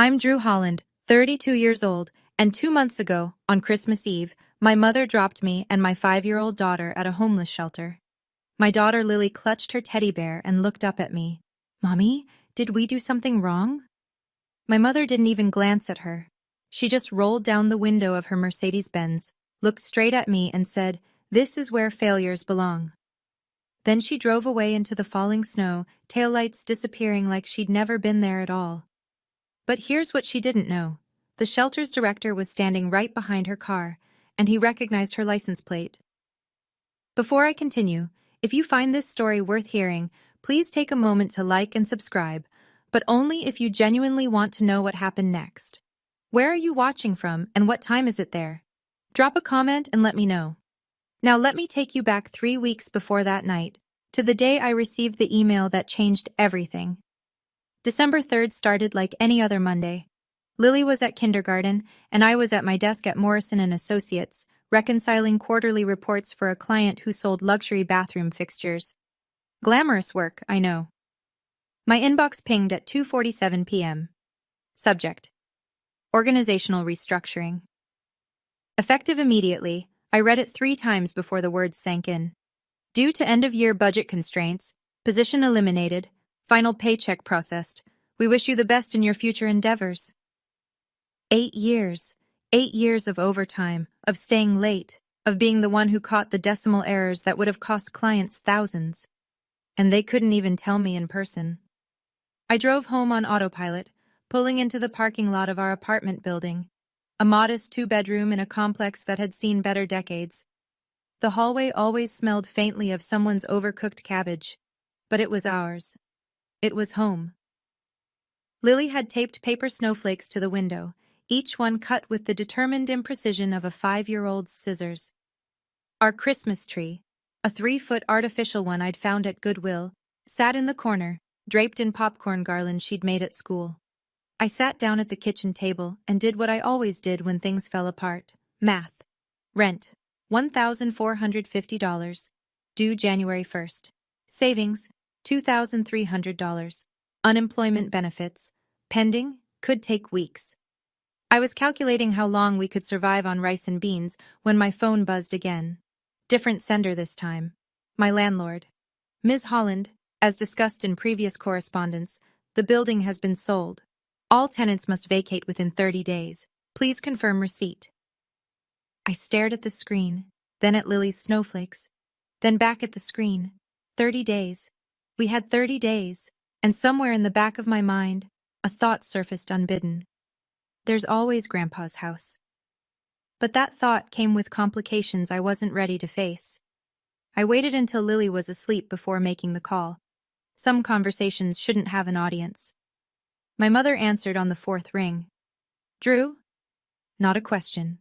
I'm Drew Holland, 32 years old, and 2 months ago, on Christmas Eve, my mother dropped me and my 5-year-old daughter at a homeless shelter. My daughter Lily clutched her teddy bear and looked up at me. "Mommy, did we do something wrong?" My mother didn't even glance at her. She just rolled down the window of her Mercedes-Benz, looked straight at me and said, "This is where failures belong." Then she drove away into the falling snow, taillights disappearing like she'd never been there at all. But here's what she didn't know. The shelter's director was standing right behind her car, and he recognized her license plate. Before I continue, if you find this story worth hearing, please take a moment to like and subscribe, but only if you genuinely want to know what happened next. Where are you watching from, and what time is it there? Drop a comment and let me know. Now let me take you back 3 weeks before that night, to the day I received the email that changed everything. December 3rd started like any other Monday. Lily was at kindergarten, and I was at my desk at Morrison & Associates, reconciling quarterly reports for a client who sold luxury bathroom fixtures. Glamorous work, I know. My inbox pinged at 2:47 p.m. Subject: Organizational restructuring. Effective immediately, I read it 3 times before the words sank in. Due to end-of-year budget constraints, position eliminated, final paycheck processed. We wish you the best in your future endeavors. 8 years. 8 years of overtime, of staying late, of being the one who caught the decimal errors that would have cost clients thousands. And they couldn't even tell me in person. I drove home on autopilot, pulling into the parking lot of our apartment building, a modest 2-bedroom in a complex that had seen better decades. The hallway always smelled faintly of someone's overcooked cabbage, but it was ours. It was home. Lily had taped paper snowflakes to the window, each one cut with the determined imprecision of a 5-year-old's scissors. Our Christmas tree, a 3-foot artificial one I'd found at Goodwill, sat in the corner, draped in popcorn garlands she'd made at school. I sat down at the kitchen table and did what I always did when things fell apart: math. Rent, $1,450, due January 1st. Savings, $2,300. Unemployment benefits, pending, could take weeks. I was calculating how long we could survive on rice and beans when my phone buzzed again. Different sender this time. My landlord. Ms. Holland, as discussed in previous correspondence, the building has been sold. All tenants must vacate within 30 days. Please confirm receipt. I stared at the screen, then at Lily's snowflakes, then back at the screen. 30 days. We had 30 days, and somewhere in the back of my mind, a thought surfaced unbidden. There's always Grandpa's house. But that thought came with complications I wasn't ready to face. I waited until Lily was asleep before making the call. Some conversations shouldn't have an audience. My mother answered on the 4th ring. "Drew?" Not a question,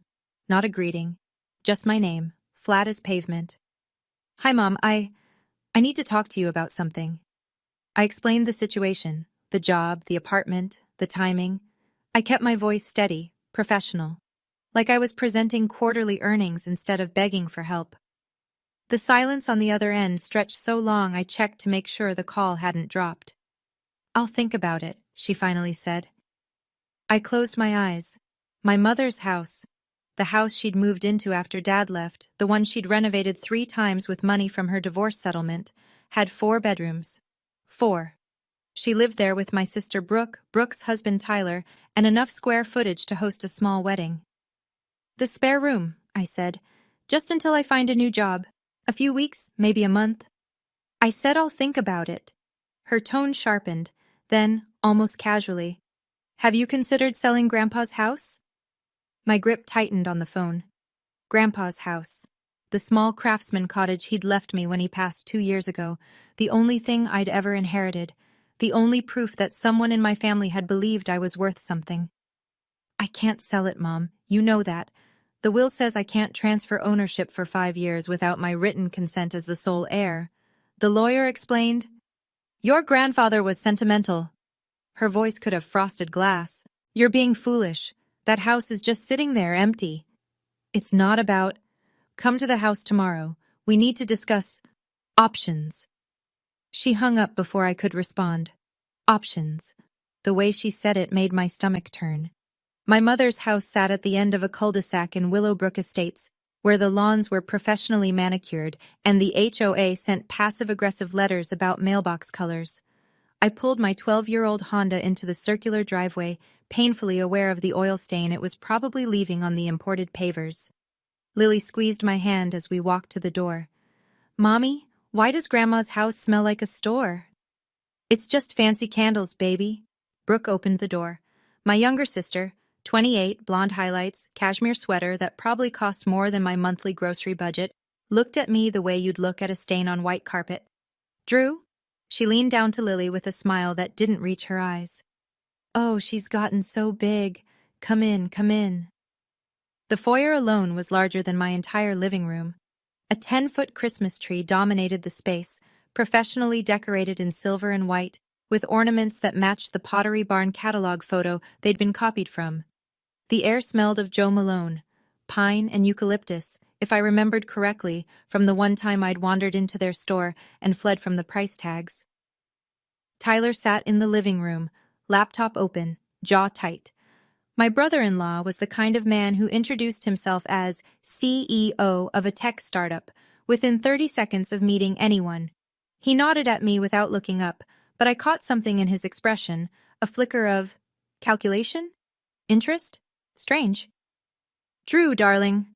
not a greeting, just my name, flat as pavement. "Hi, Mom, I need to talk to you about something." I explained the situation, the job, the apartment, the timing. I kept my voice steady, professional, like I was presenting quarterly earnings instead of begging for help. The silence on the other end stretched so long I checked to make sure the call hadn't dropped. "I'll think about it," she finally said. I closed my eyes. My mother's house, the house she'd moved into after Dad left, the one she'd renovated 3 times with money from her divorce settlement, had 4 bedrooms. 4. She lived there with my sister Brooke, Brooke's husband Tyler, and enough square footage to host a small wedding. "The spare room," I said, "just until I find a new job. A few weeks, maybe a month." I said I'll think about it. Her tone sharpened, then, almost casually, "Have you considered selling Grandpa's house?" My grip tightened on the phone. Grandpa's house. The small craftsman cottage he'd left me when he passed 2 years ago, the only thing I'd ever inherited, the only proof that someone in my family had believed I was worth something. "I can't sell it, Mom. You know that. The will says I can't transfer ownership for 5 years without my written consent as the sole heir," the lawyer explained. "Your grandfather was sentimental." Her voice could have frosted glass. "You're being foolish. That house is just sitting there empty." "It's not about—" "Come to the house tomorrow. We need to discuss options." She hung up before I could respond. Options. The way she said it made my stomach turn. My mother's house sat at the end of a cul-de-sac in Willowbrook Estates, where the lawns were professionally manicured and the HOA sent passive-aggressive letters about mailbox colors. I pulled my 12-year-old Honda into the circular driveway, painfully aware of the oil stain it was probably leaving on the imported pavers. Lily squeezed my hand as we walked to the door. "Mommy, why does Grandma's house smell like a store?" "It's just fancy candles, baby." Brooke opened the door. My younger sister, 28, blonde highlights, cashmere sweater that probably cost more than my monthly grocery budget, looked at me the way you'd look at a stain on white carpet. "Drew?" She leaned down to Lily with a smile that didn't reach her eyes. "Oh, she's gotten so big. Come in, come in." The foyer alone was larger than my entire living room. A 10-foot Christmas tree dominated the space, professionally decorated in silver and white, with ornaments that matched the Pottery Barn catalog photo they'd been copied from. The air smelled of Joe Malone, pine and eucalyptus, if I remembered correctly, from the one time I'd wandered into their store and fled from the price tags. Tyler sat in the living room, laptop open, jaw tight. My brother-in-law was the kind of man who introduced himself as CEO of a tech startup within 30 seconds of meeting anyone. He nodded at me without looking up, but I caught something in his expression, a flicker of calculation? Interest? Strange. "Drew, darling."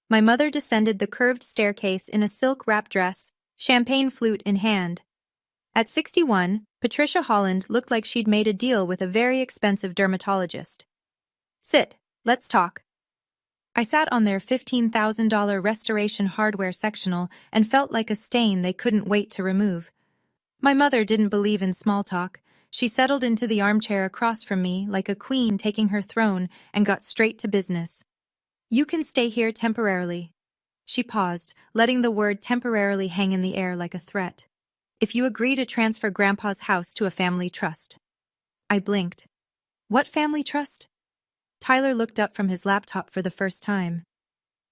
My mother descended the curved staircase in a silk wrap dress, champagne flute in hand. At 61, Patricia Holland looked like she'd made a deal with a very expensive dermatologist. "Sit, let's talk." I sat on their $15,000 restoration hardware sectional and felt like a stain they couldn't wait to remove. My mother didn't believe in small talk. She settled into the armchair across from me like a queen taking her throne and got straight to business. "You can stay here temporarily." She paused, letting the word temporarily hang in the air like a threat. "If you agree to transfer Grandpa's house to a family trust." I blinked. "What family trust?" Tyler looked up from his laptop for the first time.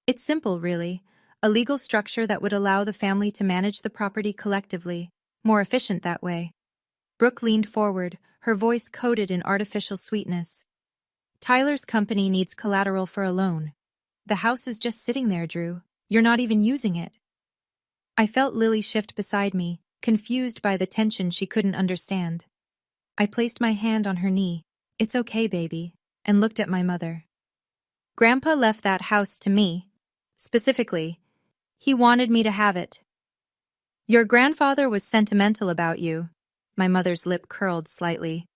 "It's simple, really. A legal structure that would allow the family to manage the property collectively. More efficient that way." Brooke leaned forward, her voice coated in artificial sweetness. "Tyler's company needs collateral for a loan. The house is just sitting there, Drew. You're not even using it." I felt Lily shift beside me, confused by the tension she couldn't understand. I placed my hand on her knee. "It's okay, baby," and looked at my mother. "Grandpa left that house to me. Specifically, he wanted me to have it." "Your grandfather was sentimental about you." My mother's lip curled slightly.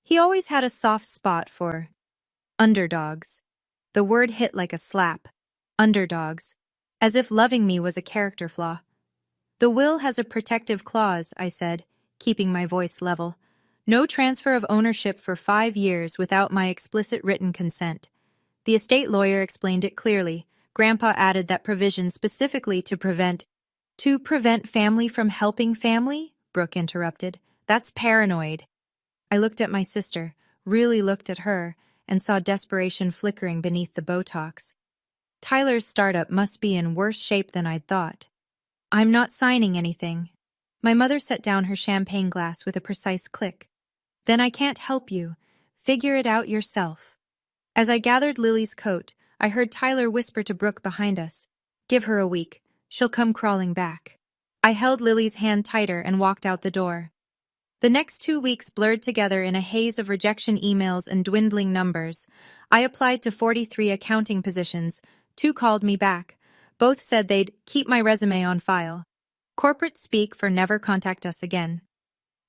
"He always had a soft spot for underdogs." The word hit like a slap. Underdogs. As if loving me was a character flaw. "The will has a protective clause," I said, keeping my voice level. "No transfer of ownership for 5 years without my explicit written consent." The estate lawyer explained it clearly. Grandpa added that provision specifically to prevent family from helping family?" Brooke interrupted. "That's paranoid." I looked at my sister, really looked at her, and saw desperation flickering beneath the Botox. Tyler's startup must be in worse shape than I'd thought. "I'm not signing anything." My mother set down her champagne glass with a precise click. "Then I can't help you. Figure it out yourself." As I gathered Lily's coat, I heard Tyler whisper to Brooke behind us, "Give her a week. She'll come crawling back." I held Lily's hand tighter and walked out the door. The next 2 weeks blurred together in a haze of rejection emails and dwindling numbers. I applied to 43 accounting positions. 2 called me back. Both said they'd keep my resume on file. Corporate speak for never contact us again.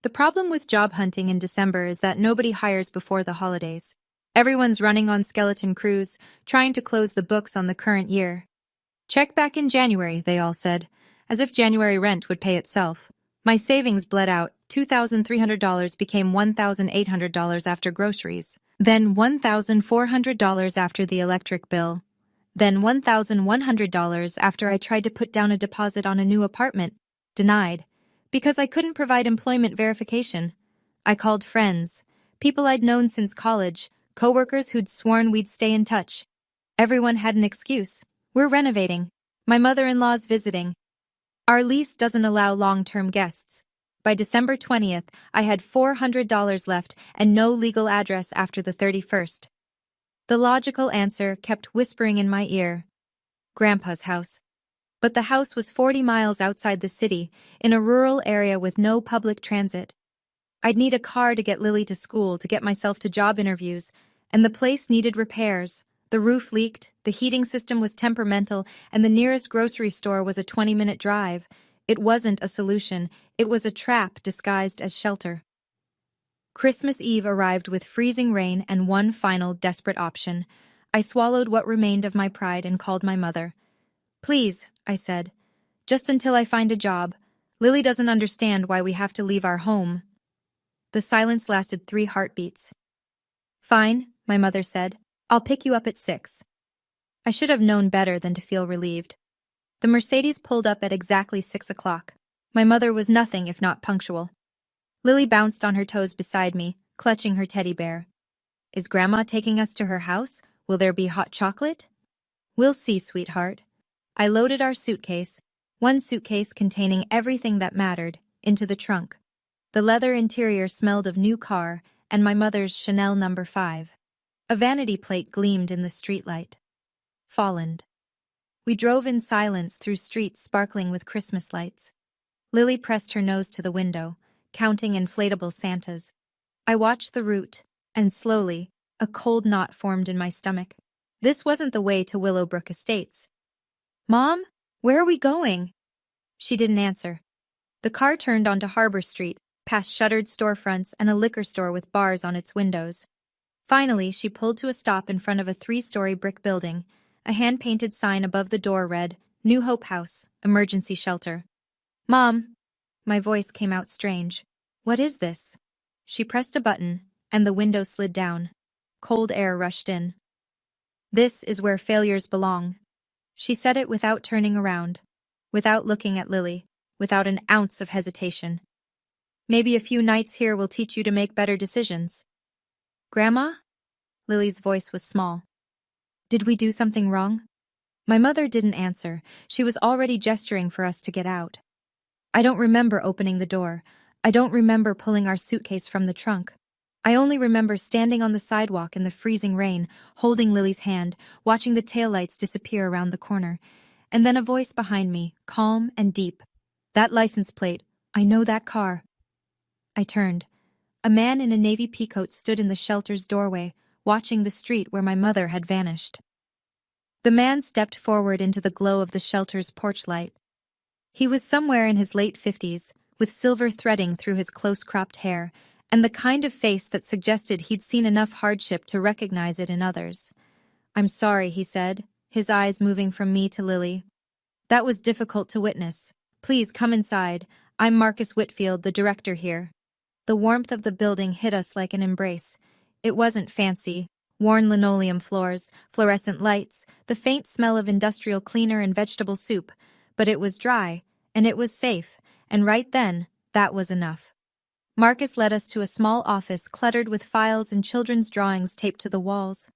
The problem with job hunting in December is that nobody hires before the holidays. Everyone's running on skeleton crews, trying to close the books on the current year. "Check back in January," they all said, as if January rent would pay itself. My savings bled out. $2,300 became $1,800 after groceries. Then $1,400 after the electric bill. Then $1,100 after I tried to put down a deposit on a new apartment. Denied. Because I couldn't provide employment verification. I called friends, people I'd known since college, coworkers who'd sworn we'd stay in touch. Everyone had an excuse. "We're renovating. My mother-in-law's visiting. Our lease doesn't allow long-term guests." By December 20th, I had $400 left and no legal address after the 31st. The logical answer kept whispering in my ear. Grandpa's house. But the house was 40 miles outside the city, in a rural area with no public transit. I'd need a car to get Lily to school, to get myself to job interviews, and the place needed repairs. The roof leaked, the heating system was temperamental, and the nearest grocery store was a 20-minute drive. It wasn't a solution, it was a trap disguised as shelter. Christmas Eve arrived with freezing rain and one final desperate option. I swallowed what remained of my pride and called my mother. "Please," I said, "just until I find a job. Lily doesn't understand why we have to leave our home." The silence lasted 3 heartbeats. "Fine," my mother said. "I'll pick you up at 6. I should have known better than to feel relieved. The Mercedes pulled up at exactly 6 o'clock. My mother was nothing if not punctual. Lily bounced on her toes beside me, clutching her teddy bear. "Is Grandma taking us to her house? Will there be hot chocolate?" "We'll see, sweetheart." I loaded our suitcase, one suitcase containing everything that mattered, into the trunk. The leather interior smelled of new car and my mother's Chanel No. 5. A vanity plate gleamed in the streetlight. Folland. We drove in silence through streets sparkling with Christmas lights. Lily pressed her nose to the window, counting inflatable Santas. I watched the route, and slowly, a cold knot formed in my stomach. This wasn't the way to Willowbrook Estates. "Mom, where are we going?" She didn't answer. The car turned onto Harbor Street, past shuttered storefronts and a liquor store with bars on its windows. Finally, she pulled to a stop in front of a 3-story brick building. A hand-painted sign above the door read, "New Hope House, Emergency Shelter." "Mom," my voice came out strange. "What is this?" She pressed a button, and the window slid down. Cold air rushed in. "This is where failures belong." She said it without turning around, without looking at Lily, without an ounce of hesitation. "Maybe a few nights here will teach you to make better decisions." "Grandma?" Lily's voice was small. "Did we do something wrong?" My mother didn't answer. She was already gesturing for us to get out. I don't remember opening the door. I don't remember pulling our suitcase from the trunk. I only remember standing on the sidewalk in the freezing rain, holding Lily's hand, watching the taillights disappear around the corner. And then a voice behind me, calm and deep. "That license plate. I know that car." I turned. A man in a navy peacoat stood in the shelter's doorway, watching the street where my mother had vanished. The man stepped forward into the glow of the shelter's porch light. He was somewhere in his late 50s, with silver threading through his close-cropped hair, and the kind of face that suggested he'd seen enough hardship to recognize it in others. "I'm sorry," he said, his eyes moving from me to Lily. "That was difficult to witness. Please come inside. I'm Marcus Whitfield, the director here." The warmth of the building hit us like an embrace. It wasn't fancy. Worn linoleum floors, fluorescent lights, the faint smell of industrial cleaner and vegetable soup. But it was dry, and it was safe, and right then, that was enough. Marcus led us to a small office cluttered with files and children's drawings taped to the walls.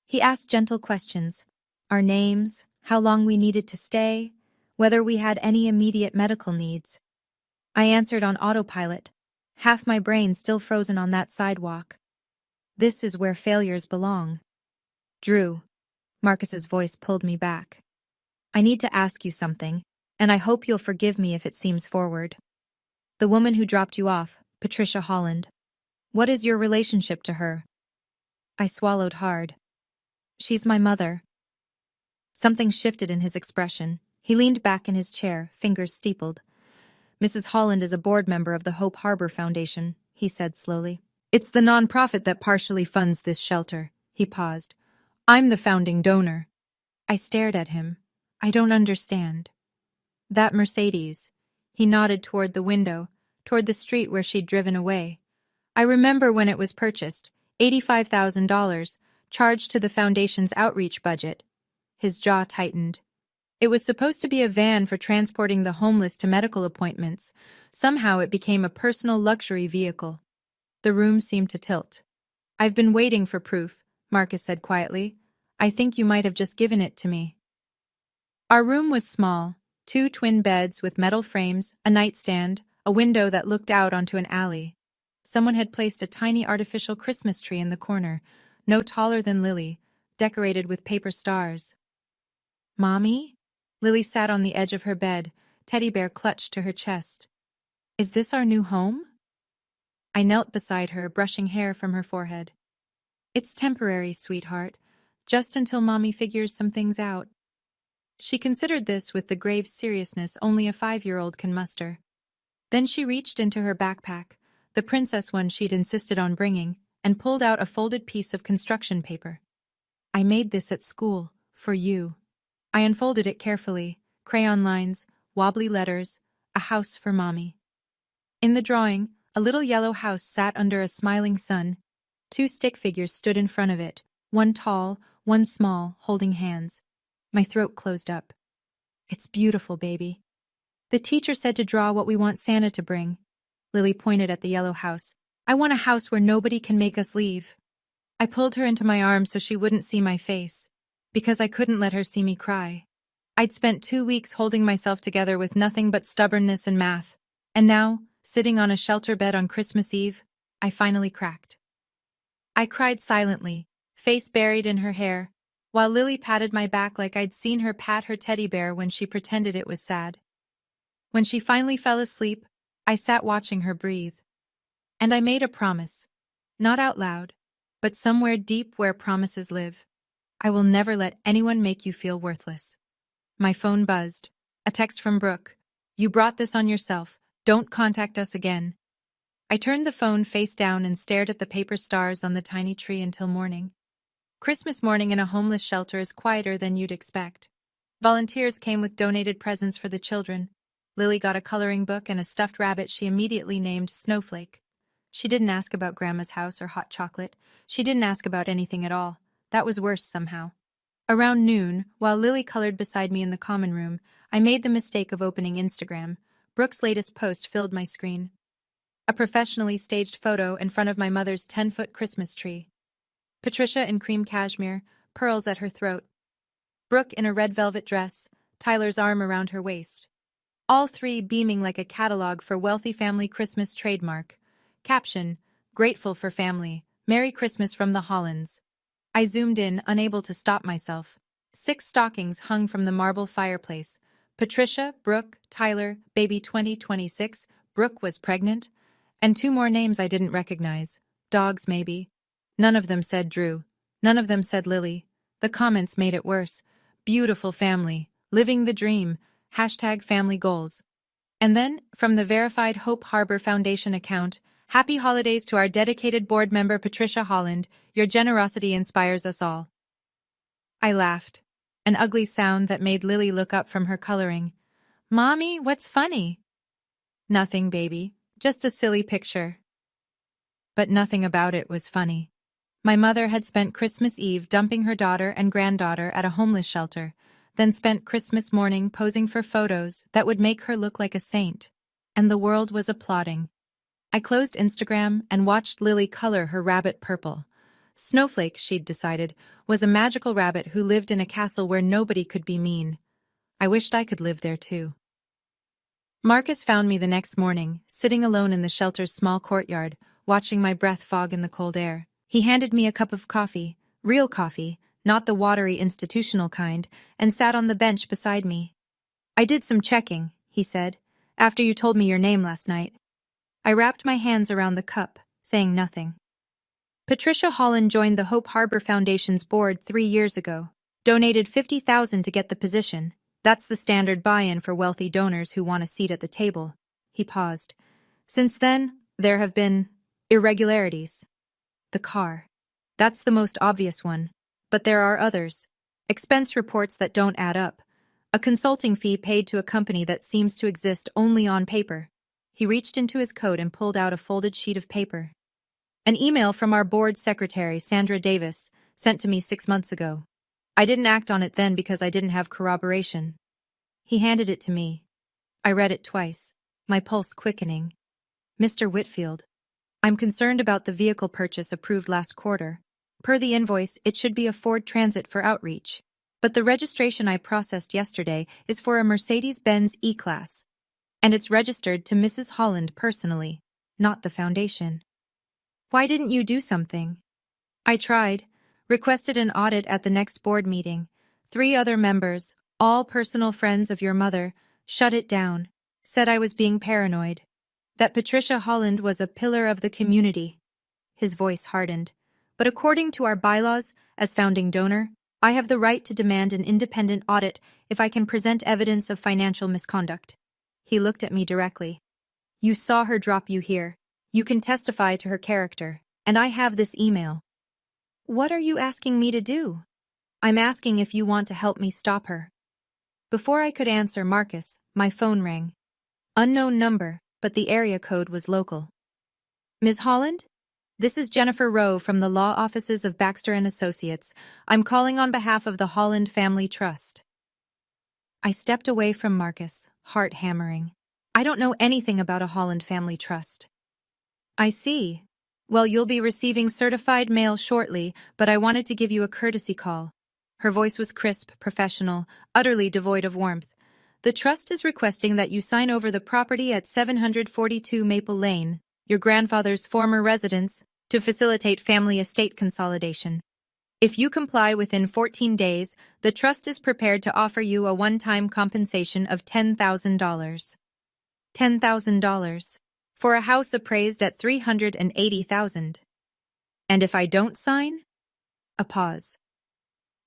He asked gentle questions. Our names, how long we needed to stay, whether we had any immediate medical needs. I answered on autopilot, half my brain still frozen on that sidewalk. "This is where failures belong." "Drew," Marcus's voice pulled me back. "I need to ask you something, and I hope you'll forgive me if it seems forward. The woman who dropped you off, Patricia Holland. What is your relationship to her?" I swallowed hard. "She's my mother." Something shifted in his expression. He leaned back in his chair, fingers steepled. "Mrs. Holland is a board member of the Hope Harbor Foundation," he said slowly. "It's the nonprofit that partially funds this shelter." He paused. "I'm the founding donor." I stared at him. "I don't understand." "That Mercedes." He nodded toward the window, toward the street where she'd driven away. "I remember when it was purchased, $85,000, charged to the foundation's outreach budget." His jaw tightened. "It was supposed to be a van for transporting the homeless to medical appointments. Somehow it became a personal luxury vehicle." The room seemed to tilt. "I've been waiting for proof," Marcus said quietly. "I think you might have just given it to me." Our room was small, 2 twin beds with metal frames, a nightstand, a window that looked out onto an alley. Someone had placed a tiny artificial Christmas tree in the corner, no taller than Lily, decorated with paper stars. "Mommy?" Lily sat on the edge of her bed, teddy bear clutched to her chest. "Is this our new home?" I knelt beside her, brushing hair from her forehead. "It's temporary, sweetheart, just until Mommy figures some things out." She considered this with the grave seriousness only a 5-year-old can muster. Then she reached into her backpack, the princess one she'd insisted on bringing, and pulled out a folded piece of construction paper. "I made this at school, for you." I unfolded it carefully, crayon lines, wobbly letters, a house for Mommy. In the drawing, a little yellow house sat under a smiling sun. 2 stick figures stood in front of it, one tall, one small, holding hands. My throat closed up. "It's beautiful, baby." "The teacher said to draw what we want Santa to bring." Lily pointed at the yellow house. "I want a house where nobody can make us leave." I pulled her into my arms so she wouldn't see my face, because I couldn't let her see me cry. I'd spent 2 weeks holding myself together with nothing but stubbornness and math, and now, sitting on a shelter bed on Christmas Eve, I finally cracked. I cried silently, face buried in her hair, while Lily patted my back like I'd seen her pat her teddy bear when she pretended it was sad. When she finally fell asleep, I sat watching her breathe. And I made a promise. Not out loud, but somewhere deep where promises live. I will never let anyone make you feel worthless. My phone buzzed. A text from Brooke. "You brought this on yourself. Don't contact us again." I turned the phone face down and stared at the paper stars on the tiny tree until morning. Christmas morning in a homeless shelter is quieter than you'd expect. Volunteers came with donated presents for the children. Lily got a coloring book and a stuffed rabbit she immediately named Snowflake. She didn't ask about Grandma's house or hot chocolate. She didn't ask about anything at all. That was worse somehow. Around noon, while Lily colored beside me in the common room, I made the mistake of opening Instagram. Brooke's latest post filled my screen. A professionally staged photo in front of my mother's 10-foot Christmas tree. Patricia in cream cashmere, pearls at her throat. Brooke in a red velvet dress, Tyler's arm around her waist. All 3 beaming like a catalog for wealthy family Christmas trademark. Caption, "Grateful for family. Merry Christmas from the Hollands." I zoomed in, unable to stop myself. 6 stockings hung from the marble fireplace. Patricia, Brooke, Tyler, baby 2026, Brooke was pregnant, and 2 more names I didn't recognize. Dogs, maybe. None of them said Drew. None of them said Lily. The comments made it worse. "Beautiful family. Living the dream. #family goals." And then, from the verified Hope Harbor Foundation account, "Happy holidays to our dedicated board member Patricia Holland. Your generosity inspires us all." I laughed, an ugly sound that made Lily look up from her coloring. "Mommy, what's funny?" "Nothing, baby. Just a silly picture." But nothing about it was funny. My mother had spent Christmas Eve dumping her daughter and granddaughter at a homeless shelter, then spent Christmas morning posing for photos that would make her look like a saint. And the world was applauding. I closed Instagram and watched Lily color her rabbit purple. Snowflake, she'd decided, was a magical rabbit who lived in a castle where nobody could be mean. I wished I could live there too. Marcus found me the next morning, sitting alone in the shelter's small courtyard, watching my breath fog in the cold air. He handed me a cup of coffee, real coffee, not the watery institutional kind, and sat on the bench beside me. "I did some checking," he said, "after you told me your name last night." I wrapped my hands around the cup, saying nothing. Patricia Holland joined the Hope Harbor Foundation's board 3 years ago. Donated $50,000 to get the position. That's the standard buy-in for wealthy donors who want a seat at the table. He paused. Since then, there have been irregularities. The car. That's the most obvious one. But there are others. Expense reports that don't add up. A consulting fee paid to a company that seems to exist only on paper. He reached into his coat and pulled out a folded sheet of paper. An email from our board secretary, Sandra Davis, sent to me 6 months ago. I didn't act on it then because I didn't have corroboration. He handed it to me. I read it twice, my pulse quickening. "Mr. Whitfield, I'm concerned about the vehicle purchase approved last quarter. Per the invoice, it should be a Ford Transit for outreach. But the registration I processed yesterday is for a Mercedes-Benz E-Class. And it's registered to Mrs. Holland personally, not the foundation. Why didn't you do something? I tried, requested an audit at the next board meeting. 3 other members, all personal friends of your mother, shut it down, said I was being paranoid, that Patricia Holland was a pillar of the community. His voice hardened. But according to our bylaws, as founding donor, I have the right to demand an independent audit if I can present evidence of financial misconduct. He looked at me directly. You saw her drop you here. You can testify to her character, and I have this email. What are you asking me to do? I'm asking if you want to help me stop her. Before I could answer Marcus, my phone rang. Unknown number, but the area code was local. Ms. Holland? This is Jennifer Rowe from the law offices of Baxter & Associates. I'm calling on behalf of the Holland Family Trust. I stepped away from Marcus, heart hammering. I don't know anything about a Holland Family Trust. I see. Well, you'll be receiving certified mail shortly, but I wanted to give you a courtesy call. Her voice was crisp, professional, utterly devoid of warmth. The trust is requesting that you sign over the property at 742 Maple Lane, your grandfather's former residence, to facilitate family estate consolidation. If you comply within 14 days, the trust is prepared to offer you a one-time compensation of $10,000. $10,000 for a house appraised at $380,000. And if I don't sign? A pause.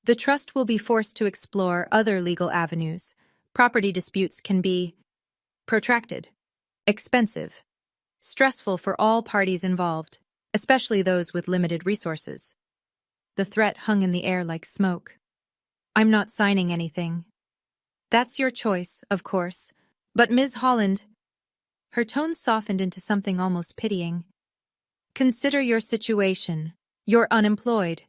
The trust will be forced to explore other legal avenues. Property disputes can be protracted, expensive, stressful for all parties involved, especially those with limited resources. The threat hung in the air like smoke. I'm not signing anything. That's your choice, of course, but Ms. Holland... Her tone softened into something almost pitying. Consider your situation. You're unemployed.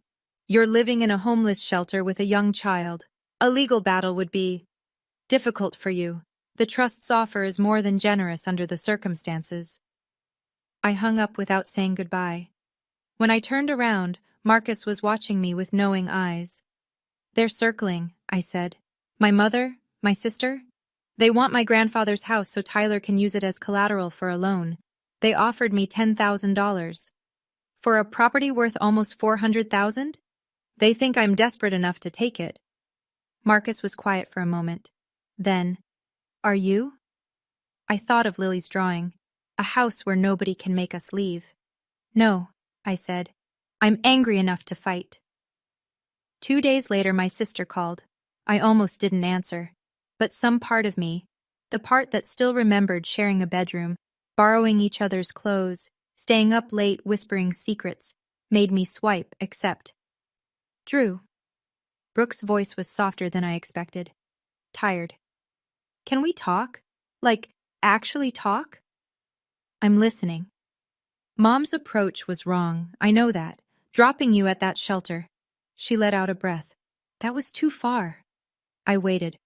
You're living in a homeless shelter with a young child. A legal battle would be difficult for you. The trust's offer is more than generous under the circumstances. I hung up without saying goodbye. When I turned around, Marcus was watching me with knowing eyes. They're circling, I said. My mother, my sister? They want my grandfather's house so Tyler can use it as collateral for a loan. They offered me $10,000. For a property worth almost $400,000? They think I'm desperate enough to take it. Marcus was quiet for a moment. Then, are you? I thought of Lily's drawing, a house where nobody can make us leave. No, I said. I'm angry enough to fight. 2 days later, my sister called. I almost didn't answer. But some part of me, the part that still remembered sharing a bedroom, borrowing each other's clothes, staying up late whispering secrets, made me swipe accept. Drew. Brooke's voice was softer than I expected. Tired. Can we talk? Like, actually talk? I'm listening. Mom's approach was wrong, I know that. Dropping you at that shelter. She let out a breath. That was too far. I waited.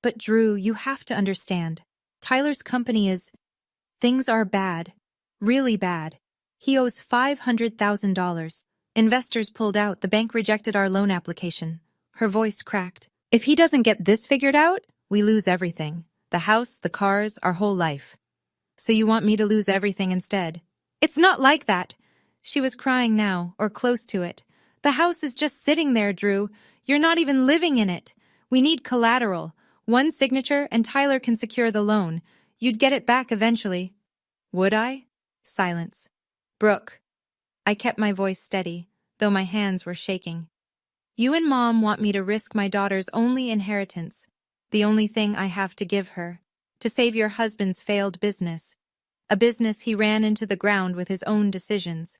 But Drew, you have to understand. Tyler's company is... Things are bad. Really bad. He owes $500,000. Investors pulled out. The bank rejected our loan application. Her voice cracked. If he doesn't get this figured out, we lose everything. The house, the cars, our whole life. So you want me to lose everything instead? It's not like that. She was crying now, or close to it. The house is just sitting there, Drew. You're not even living in it. We need collateral. One signature and Tyler can secure the loan. You'd get it back eventually. Would I? Silence. Brooke. I kept my voice steady, though my hands were shaking. You and Mom want me to risk my daughter's only inheritance, the only thing I have to give her, to save your husband's failed business, a business he ran into the ground with his own decisions.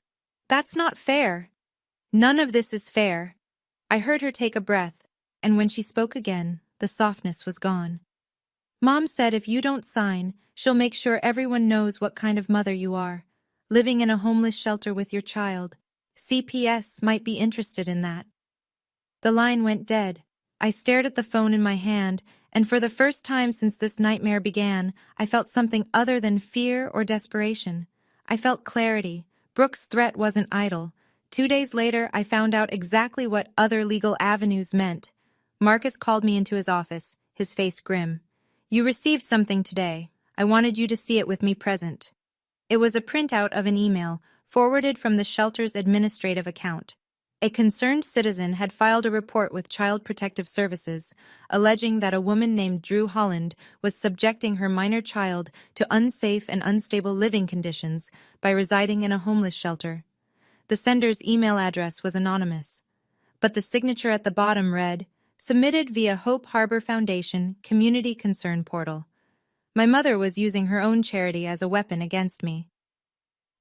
That's not fair. None of this is fair. I heard her take a breath, and when she spoke again, the softness was gone. Mom said if you don't sign, she'll make sure everyone knows what kind of mother you are, living in a homeless shelter with your child. CPS might be interested in that. The line went dead. I stared at the phone in my hand, and for the first time since this nightmare began, I felt something other than fear or desperation. I felt clarity. Brooke's threat wasn't idle. 2 days later, I found out exactly what other legal avenues meant. Marcus called me into his office, his face grim. You received something today. I wanted you to see it with me present. It was a printout of an email forwarded from the shelter's administrative account. A concerned citizen had filed a report with Child Protective Services, alleging that a woman named Drew Holland was subjecting her minor child to unsafe and unstable living conditions by residing in a homeless shelter. The sender's email address was anonymous, but the signature at the bottom read, "Submitted via Hope Harbor Foundation Community Concern Portal." My mother was using her own charity as a weapon against me.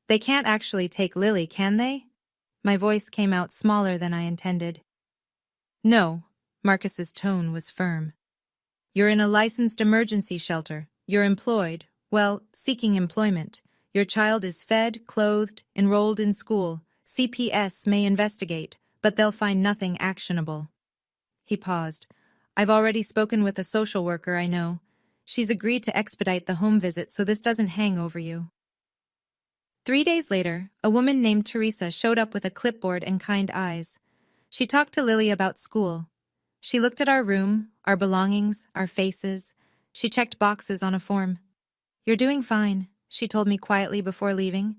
They can't actually take Lily, can they? My voice came out smaller than I intended. No, Marcus's tone was firm. You're in a licensed emergency shelter. You're employed, well, seeking employment. Your child is fed, clothed, enrolled in school. CPS may investigate, but they'll find nothing actionable. He paused. I've already spoken with a social worker I know. She's agreed to expedite the home visit so this doesn't hang over you. 3 days later, a woman named Teresa showed up with a clipboard and kind eyes. She talked to Lily about school. She looked at our room, our belongings, our faces. She checked boxes on a form. You're doing fine, she told me quietly before leaving.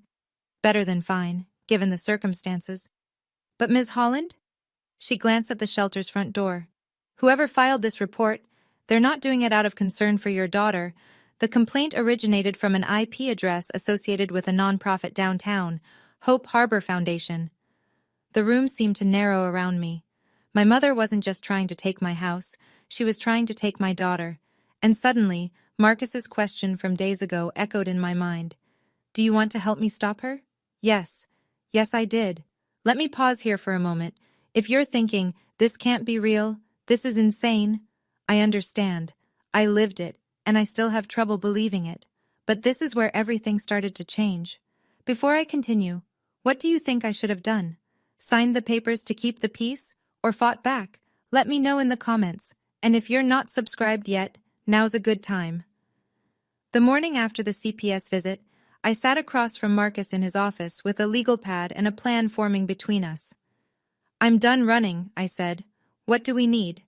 Better than fine, given the circumstances. But Ms. Holland? She glanced at the shelter's front door. Whoever filed this report, they're not doing it out of concern for your daughter. The complaint originated from an IP address associated with a nonprofit downtown, Hope Harbor Foundation. The room seemed to narrow around me. My mother wasn't just trying to take my house, she was trying to take my daughter. And suddenly, Marcus's question from days ago echoed in my mind. Do you want to help me stop her? Yes. Yes, I did. Let me pause here for a moment. If you're thinking, this can't be real, this is insane, I understand. I lived it, and I still have trouble believing it. But this is where everything started to change. Before I continue, what do you think I should have done? Signed the papers to keep the peace, or fought back? Let me know in the comments. And if you're not subscribed yet, now's a good time. The morning after the CPS visit, I sat across from Marcus in his office with a legal pad and a plan forming between us. I'm done running, I said. What do we need?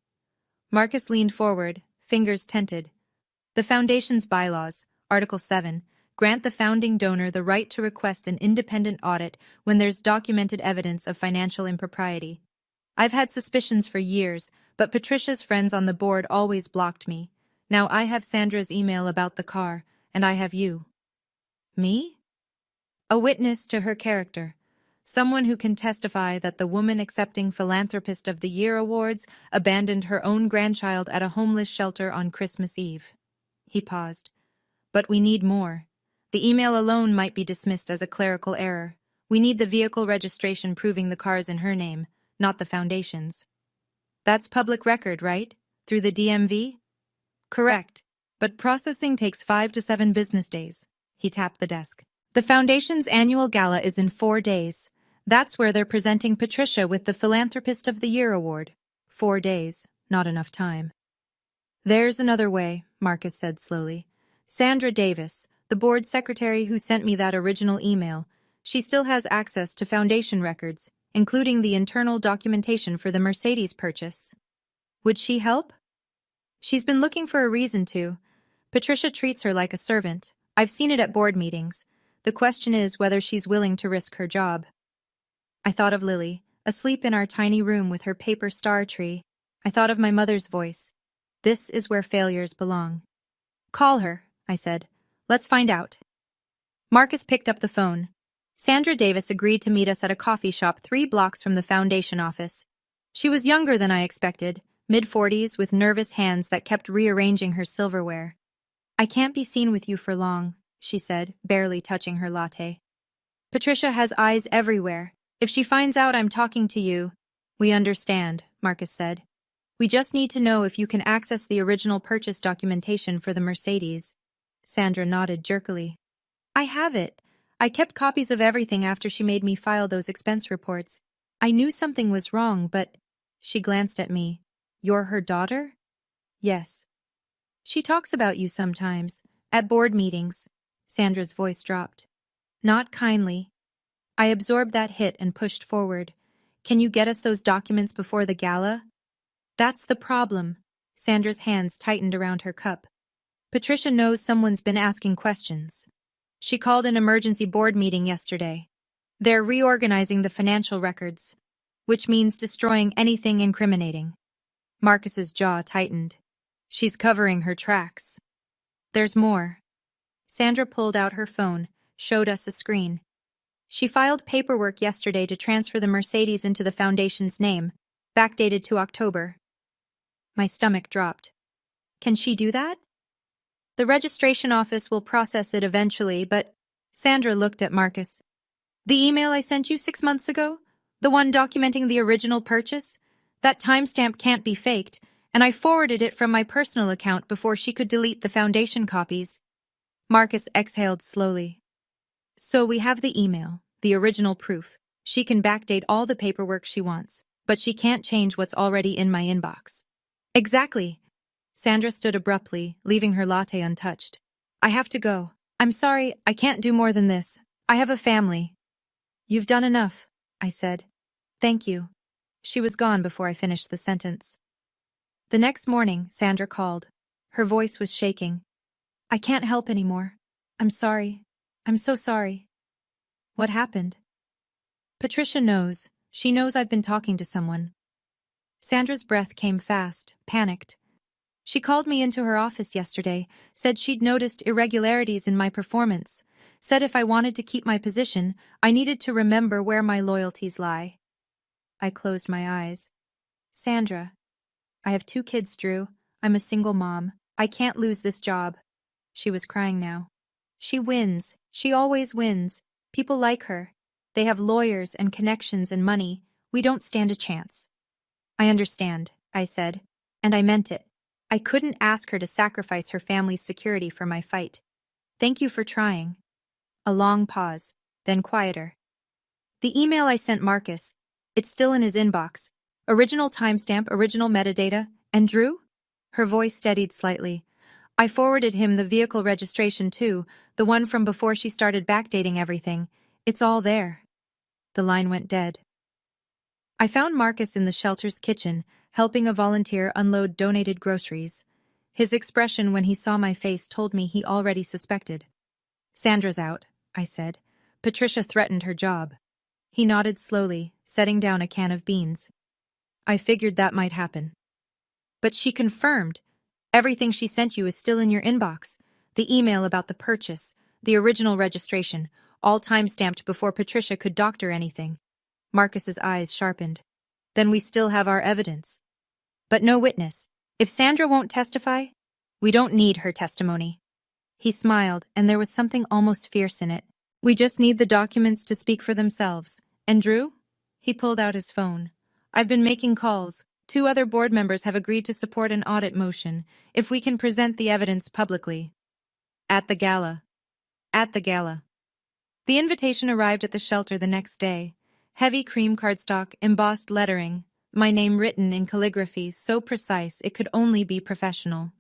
Marcus leaned forward, fingers tented. The Foundation's bylaws, Article 7, grant the founding donor the right to request an independent audit when there's documented evidence of financial impropriety. I've had suspicions for years, but Patricia's friends on the board always blocked me. Now I have Sandra's email about the car, and I have you. Me? A witness to her character. Someone who can testify that the woman accepting Philanthropist of the Year awards abandoned her own grandchild at a homeless shelter on Christmas Eve. He paused. But we need more. The email alone might be dismissed as a clerical error. We need the vehicle registration proving the car's in her name, not the Foundation's. That's public record, right? Through the DMV? Correct. But processing takes 5 to 7 business days. He tapped the desk. The Foundation's annual gala is in 4 days. That's where they're presenting Patricia with the Philanthropist of the Year award. 4 days. Not enough time. There's another way, Marcus said slowly. Sandra Davis, the board secretary who sent me that original email, she still has access to Foundation records, including the internal documentation for the Mercedes purchase. Would she help? She's been looking for a reason to. Patricia treats her like a servant. I've seen it at board meetings. The question is whether she's willing to risk her job. I thought of Lily, asleep in our tiny room with her paper star tree. I thought of my mother's voice. This is where failures belong. Call her, I said. Let's find out. Marcus picked up the phone. Sandra Davis agreed to meet us at a coffee shop 3 blocks from the Foundation office. She was younger than I expected, mid-40s with nervous hands that kept rearranging her silverware. I can't be seen with you for long, she said, barely touching her latte. Patricia has eyes everywhere. If she finds out I'm talking to you... We understand, Marcus said. We just need to know if you can access the original purchase documentation for the Mercedes. Sandra nodded jerkily. I have it. I kept copies of everything after she made me file those expense reports. I knew something was wrong, but... She glanced at me. You're her daughter? Yes. She talks about you sometimes, at board meetings. Sandra's voice dropped. Not kindly. I absorbed that hit and pushed forward. Can you get us those documents before the gala? That's the problem. Sandra's hands tightened around her cup. Patricia knows someone's been asking questions. She called an emergency board meeting yesterday. They're reorganizing the financial records, which means destroying anything incriminating. Marcus's jaw tightened. She's covering her tracks. There's more. Sandra pulled out her phone, showed us a screen. She filed paperwork yesterday to transfer the Mercedes into the foundation's name, backdated to October. My stomach dropped. Can she do that? The registration office will process it eventually, but Sandra looked at Marcus. The email I sent you 6 months ago? The one documenting the original purchase? That timestamp can't be faked, and I forwarded it from my personal account before she could delete the foundation copies. Marcus exhaled slowly. So we have the email, the original proof. She can backdate all the paperwork she wants, but she can't change what's already in my inbox. Exactly. Sandra stood abruptly, leaving her latte untouched. I have to go. I'm sorry, I can't do more than this. I have a family. You've done enough, I said. Thank you. She was gone before I finished the sentence. The next morning, Sandra called. Her voice was shaking. I can't help anymore. I'm sorry. I'm so sorry. What happened? Patricia knows. She knows I've been talking to someone. Sandra's breath came fast, panicked. She called me into her office yesterday, said she'd noticed irregularities in my performance, said if I wanted to keep my position, I needed to remember where my loyalties lie. I closed my eyes. Sandra, I have 2 kids, Drew. I'm a single mom. I can't lose this job. She was crying now. She wins. She always wins. People like her. They have lawyers and connections and money. We don't stand a chance. I understand, I said, and I meant it. I couldn't ask her to sacrifice her family's security for my fight. Thank you for trying. A long pause, then quieter. The email I sent Marcus, it's still in his inbox. Original timestamp, original metadata, and Drew? Her voice steadied slightly. I forwarded him the vehicle registration too, the one from before she started backdating everything. It's all there. The line went dead. I found Marcus in the shelter's kitchen, helping a volunteer unload donated groceries. His expression when he saw my face told me he already suspected. Sandra's out, I said. Patricia threatened her job. He nodded slowly, setting down a can of beans. I figured that might happen. But she confirmed. Everything she sent you is still in your inbox. The email about the purchase, the original registration, all time-stamped before Patricia could doctor anything. Marcus's eyes sharpened. Then we still have our evidence. But no witness. If Sandra won't testify, we don't need her testimony. He smiled, and there was something almost fierce in it. We just need the documents to speak for themselves. And Drew? He pulled out his phone. I've been making calls. 2 other board members have agreed to support an audit motion if we can present the evidence publicly. At the gala. At the gala. The invitation arrived at the shelter the next day. Heavy cream cardstock, embossed lettering, my name written in calligraphy so precise it could only be professional.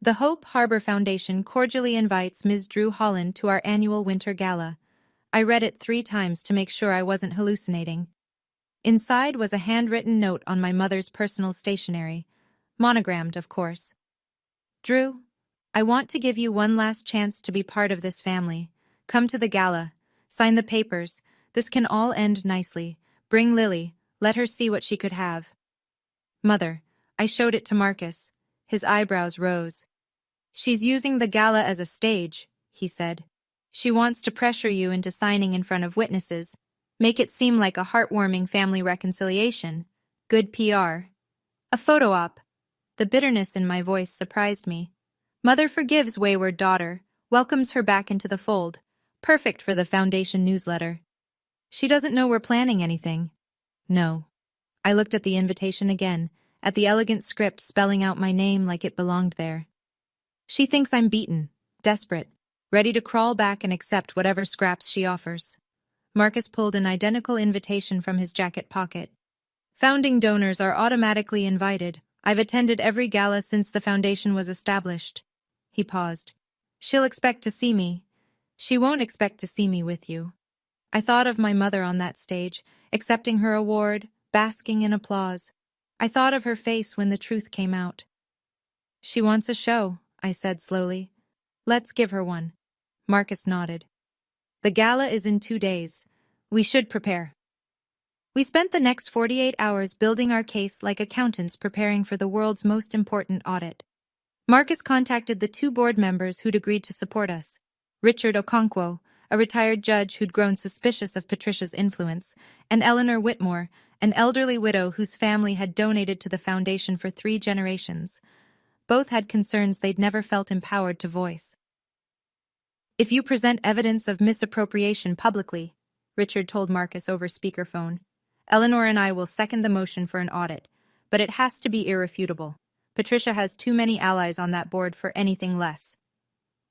The Hope Harbor Foundation cordially invites Ms. Drew Holland to our annual winter gala. I read it 3 times to make sure I wasn't hallucinating. Inside was a handwritten note on my mother's personal stationery, monogrammed, of course. Drew, I want to give you one last chance to be part of this family. Come to the gala. Sign the papers. This can all end nicely. Bring Lily. Let her see what she could have. Mother, I showed it to Marcus. His eyebrows rose. She's using the gala as a stage, he said. She wants to pressure you into signing in front of witnesses. Make it seem like a heartwarming family reconciliation. Good PR. A photo op. The bitterness in my voice surprised me. Mother forgives wayward daughter, welcomes her back into the fold. Perfect for the foundation newsletter. She doesn't know we're planning anything. No. I looked at the invitation again, at the elegant script spelling out my name like it belonged there. She thinks I'm beaten, desperate, ready to crawl back and accept whatever scraps she offers. Marcus pulled an identical invitation from his jacket pocket. Founding donors are automatically invited. I've attended every gala since the foundation was established. He paused. She'll expect to see me. She won't expect to see me with you. I thought of my mother on that stage, accepting her award, basking in applause. I thought of her face when the truth came out. She wants a show, I said slowly. Let's give her one. Marcus nodded. The gala is in 2 days. We should prepare. We spent the next 48 hours building our case like accountants preparing for the world's most important audit. Marcus contacted the 2 board members who'd agreed to support us. Richard Okonkwo, a retired judge who'd grown suspicious of Patricia's influence, and Eleanor Whitmore, an elderly widow whose family had donated to the foundation for 3 generations. Both had concerns they'd never felt empowered to voice. If you present evidence of misappropriation publicly, Richard told Marcus over speakerphone, Eleanor and I will second the motion for an audit, but it has to be irrefutable. Patricia has too many allies on that board for anything less.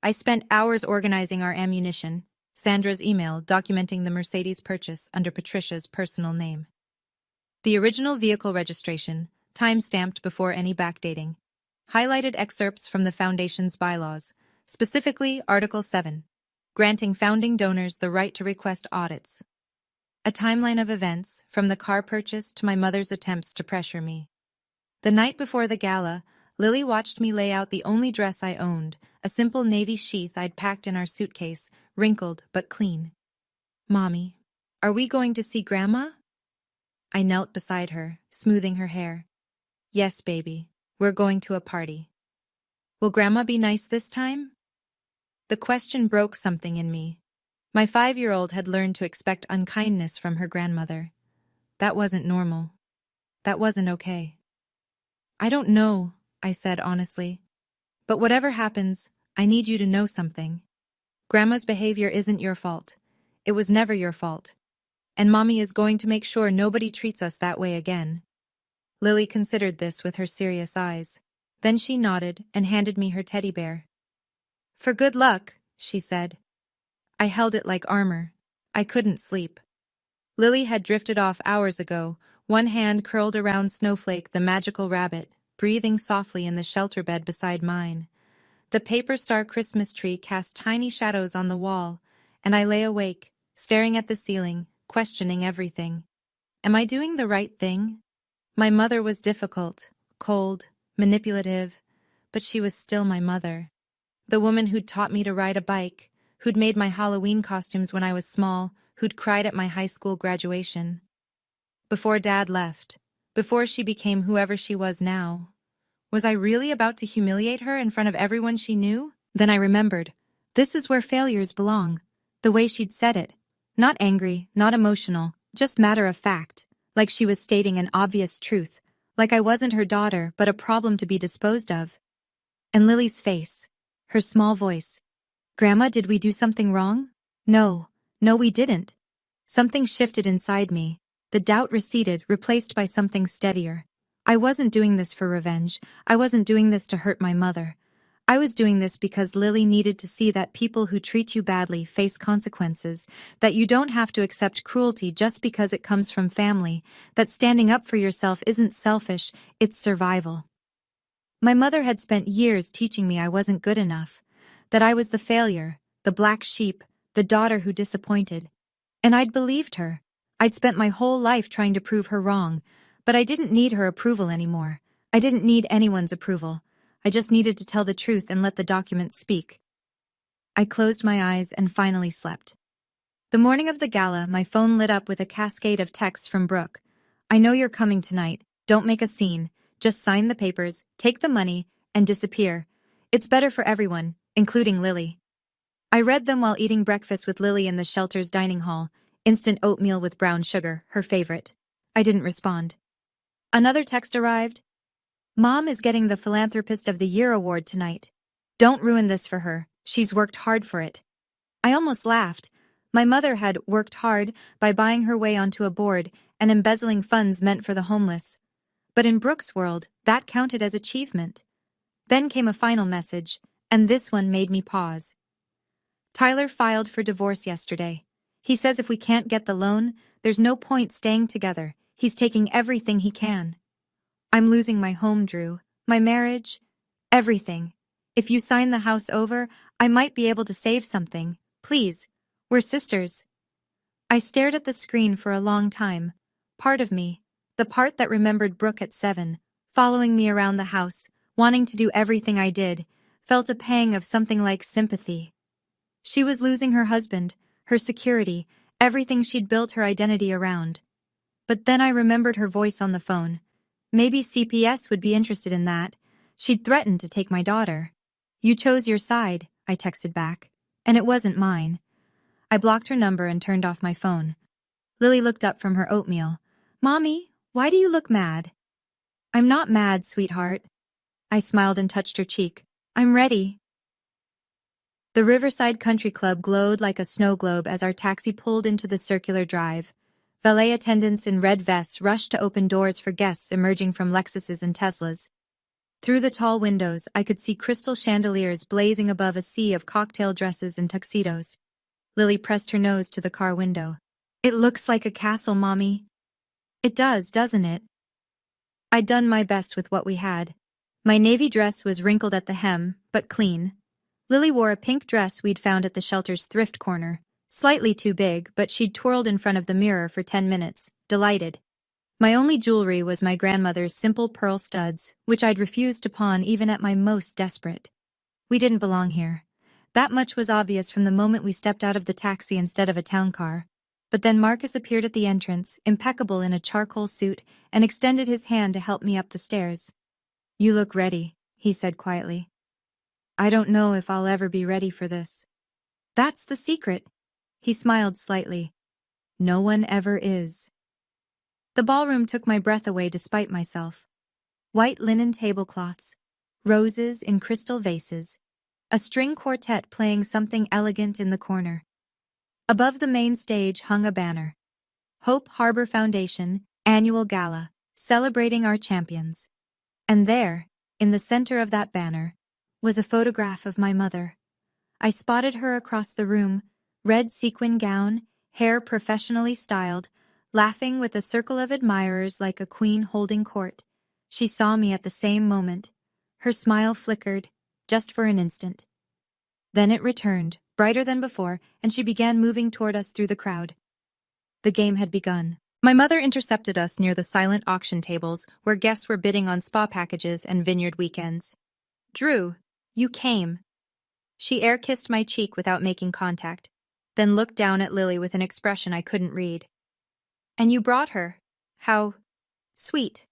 I spent hours organizing our ammunition, Sandra's email documenting the Mercedes purchase under Patricia's personal name. The original vehicle registration, time-stamped before any backdating, highlighted excerpts from the Foundation's bylaws, specifically Article 7, granting founding donors the right to request audits. A timeline of events, from the car purchase to my mother's attempts to pressure me. The night before the gala, Lily watched me lay out the only dress I owned, a simple navy sheath I'd packed in our suitcase, wrinkled but clean. Mommy, are we going to see Grandma? I knelt beside her, smoothing her hair. Yes, baby, we're going to a party. Will Grandma be nice this time? The question broke something in me. My 5-year-old had learned to expect unkindness from her grandmother. That wasn't normal. That wasn't okay. I don't know, I said honestly. But whatever happens, I need you to know something. Grandma's behavior isn't your fault. It was never your fault. And Mommy is going to make sure nobody treats us that way again. Lily considered this with her serious eyes. Then she nodded and handed me her teddy bear. For good luck, she said. I held it like armor. I couldn't sleep. Lily had drifted off hours ago, one hand curled around Snowflake the magical rabbit, breathing softly in the shelter bed beside mine. The paper star Christmas tree cast tiny shadows on the wall, and I lay awake, staring at the ceiling, questioning everything. Am I doing the right thing? My mother was difficult, cold, manipulative, but she was still my mother. The woman who'd taught me to ride a bike, who'd made my Halloween costumes when I was small, who'd cried at my high school graduation. Before Dad left, before she became whoever she was now, was I really about to humiliate her in front of everyone she knew? Then I remembered. This is where failures belong. The way she'd said it. Not angry, not emotional, just matter of fact, like she was stating an obvious truth, like I wasn't her daughter but a problem to be disposed of. And Lily's face, her small voice. Grandma, did we do something wrong? No, we didn't. Something shifted inside me. The doubt receded, replaced by something steadier. I wasn't doing this for revenge. I wasn't doing this to hurt my mother. I was doing this because Lily needed to see that people who treat you badly face consequences, that you don't have to accept cruelty just because it comes from family, that standing up for yourself isn't selfish, it's survival. My mother had spent years teaching me I wasn't good enough, that I was the failure, the black sheep, the daughter who disappointed. And I'd believed her. I'd spent my whole life trying to prove her wrong, but I didn't need her approval anymore. I didn't need anyone's approval. I just needed to tell the truth and let the documents speak. I closed my eyes and finally slept. The morning of the gala, my phone lit up with a cascade of texts from Brooke. I know you're coming tonight. Don't make a scene. Just sign the papers, take the money, and disappear. It's better for everyone, including Lily. I read them while eating breakfast with Lily in the shelter's dining hall, instant oatmeal with brown sugar, her favorite. I didn't respond. Another text arrived. Mom is getting the Philanthropist of the Year award tonight. Don't ruin this for her. She's worked hard for it. I almost laughed. My mother had worked hard by buying her way onto a board and embezzling funds meant for the homeless. But in Brooke's world, that counted as achievement. Then came a final message, and this one made me pause. Tyler filed for divorce yesterday. He says if we can't get the loan, there's no point staying together. He's taking everything he can. I'm losing my home, Drew. My marriage. Everything. If you sign the house over, I might be able to save something. Please. We're sisters. I stared at the screen for a long time. Part of me, the part that remembered Brooke at 7, following me around the house, wanting to do everything I did, felt a pang of something like sympathy. She was losing her husband, her security, everything she'd built her identity around. But then I remembered her voice on the phone. Maybe CPS would be interested in that. She'd threatened to take my daughter. "You chose your side," I texted back, and it wasn't mine. I blocked her number and turned off my phone. Lily looked up from her oatmeal. "Mommy, why do you look mad?" "I'm not mad, sweetheart." I smiled and touched her cheek. "I'm ready." The Riverside Country Club glowed like a snow globe as our taxi pulled into the circular drive. Valet attendants in red vests rushed to open doors for guests emerging from Lexuses and Teslas. Through the tall windows, I could see crystal chandeliers blazing above a sea of cocktail dresses and tuxedos. Lily pressed her nose to the car window. "It looks like a castle, Mommy." "It does, doesn't it?" I'd done my best with what we had. My navy dress was wrinkled at the hem, but clean. Lily wore a pink dress we'd found at the shelter's thrift corner. Slightly too big, but she'd twirled in front of the mirror for 10 minutes, delighted. My only jewelry was my grandmother's simple pearl studs, which I'd refused to pawn even at my most desperate. We didn't belong here. That much was obvious from the moment we stepped out of the taxi instead of a town car. But then Marcus appeared at the entrance, impeccable in a charcoal suit, and extended his hand to help me up the stairs. "You look ready," he said quietly. "I don't know if I'll ever be ready for this." "That's the secret." He smiled slightly. "No one ever is." The ballroom took my breath away despite myself. White linen tablecloths, roses in crystal vases, a string quartet playing something elegant in the corner. Above the main stage hung a banner. Hope Harbor Foundation, Annual Gala, celebrating our champions. And there, in the center of that banner, was a photograph of my mother. I spotted her across the room, red sequin gown, hair professionally styled, laughing with a circle of admirers like a queen holding court. She saw me at the same moment. Her smile flickered, just for an instant. Then it returned, brighter than before, and she began moving toward us through the crowd. The game had begun. My mother intercepted us near the silent auction tables where guests were bidding on spa packages and vineyard weekends. "Drew, you came." She air-kissed my cheek without making contact, then looked down at Lily with an expression I couldn't read. "And you brought her. How sweet."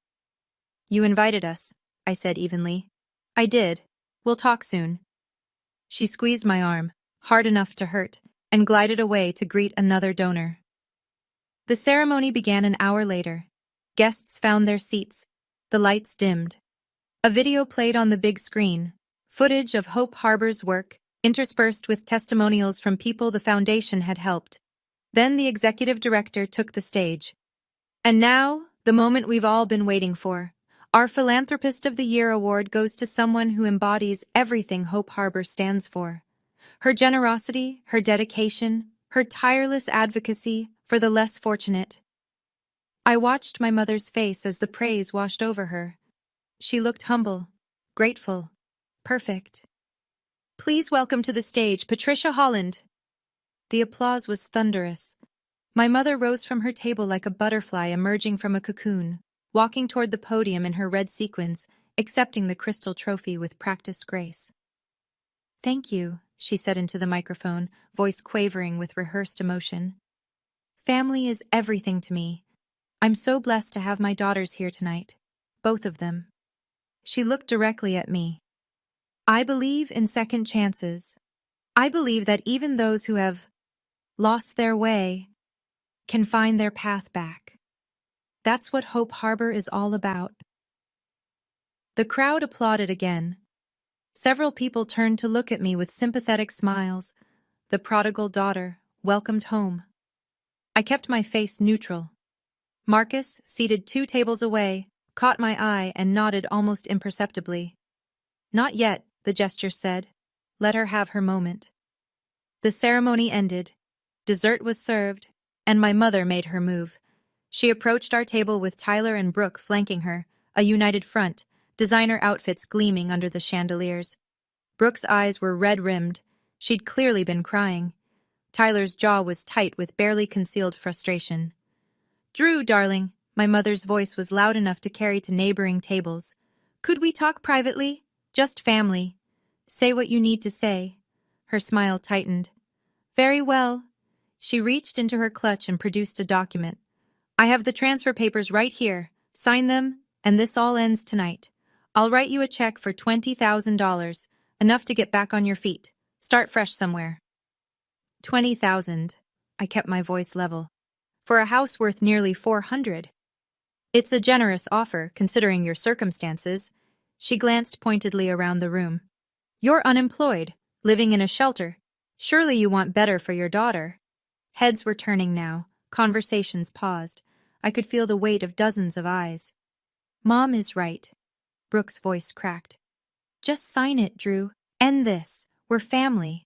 "You invited us," I said evenly. "I did. We'll talk soon." She squeezed my arm, hard enough to hurt, and glided away to greet another donor. The ceremony began an hour later. Guests found their seats. The lights dimmed. A video played on the big screen, footage of Hope Harbor's work, interspersed with testimonials from people the foundation had helped. Then the executive director took the stage. "And now, the moment we've all been waiting for. Our Philanthropist of the Year award goes to someone who embodies everything Hope Harbor stands for. Her generosity, her dedication, her tireless advocacy for the less fortunate." I watched my mother's face as the praise washed over her. She looked humble, grateful, perfect. "Please welcome to the stage Patricia Holland." The applause was thunderous. My mother rose from her table like a butterfly emerging from a cocoon, walking toward the podium in her red sequins, accepting the crystal trophy with practiced grace. "Thank you," she said into the microphone, voice quavering with rehearsed emotion. "Family is everything to me. I'm so blessed to have my daughters here tonight. Both of them." She looked directly at me. "I believe in second chances. I believe that even those who have lost their way can find their path back. That's what Hope Harbor is all about." The crowd applauded again. Several people turned to look at me with sympathetic smiles. The prodigal daughter, welcomed home. I kept my face neutral. Marcus, seated 2 tables away, caught my eye and nodded almost imperceptibly. "Not yet," the gesture said. "Let her have her moment." The ceremony ended. Dessert was served, and my mother made her move. She approached our table with Tyler and Brooke flanking her, a united front, designer outfits gleaming under the chandeliers. Brooke's eyes were red-rimmed. She'd clearly been crying. Tyler's jaw was tight with barely concealed frustration. "Drew, darling," my mother's voice was loud enough to carry to neighboring tables. "Could we talk privately? Just family." Say what you need to say. Her smile tightened. Very well. She reached into her clutch and produced a document. I have the transfer papers right here. Sign them, and this all ends tonight. I'll write you a check for $20,000, enough to get back on your feet. Start fresh somewhere. 20,000. I kept my voice level. For a house worth nearly 400. It's a generous offer, considering your circumstances. She glanced pointedly around the room. You're unemployed, living in a shelter. Surely you want better for your daughter. Heads were turning now. Conversations paused. I could feel the weight of dozens of eyes. Mom is right. Brooke's voice cracked. Just sign it, Drew. End this. We're family.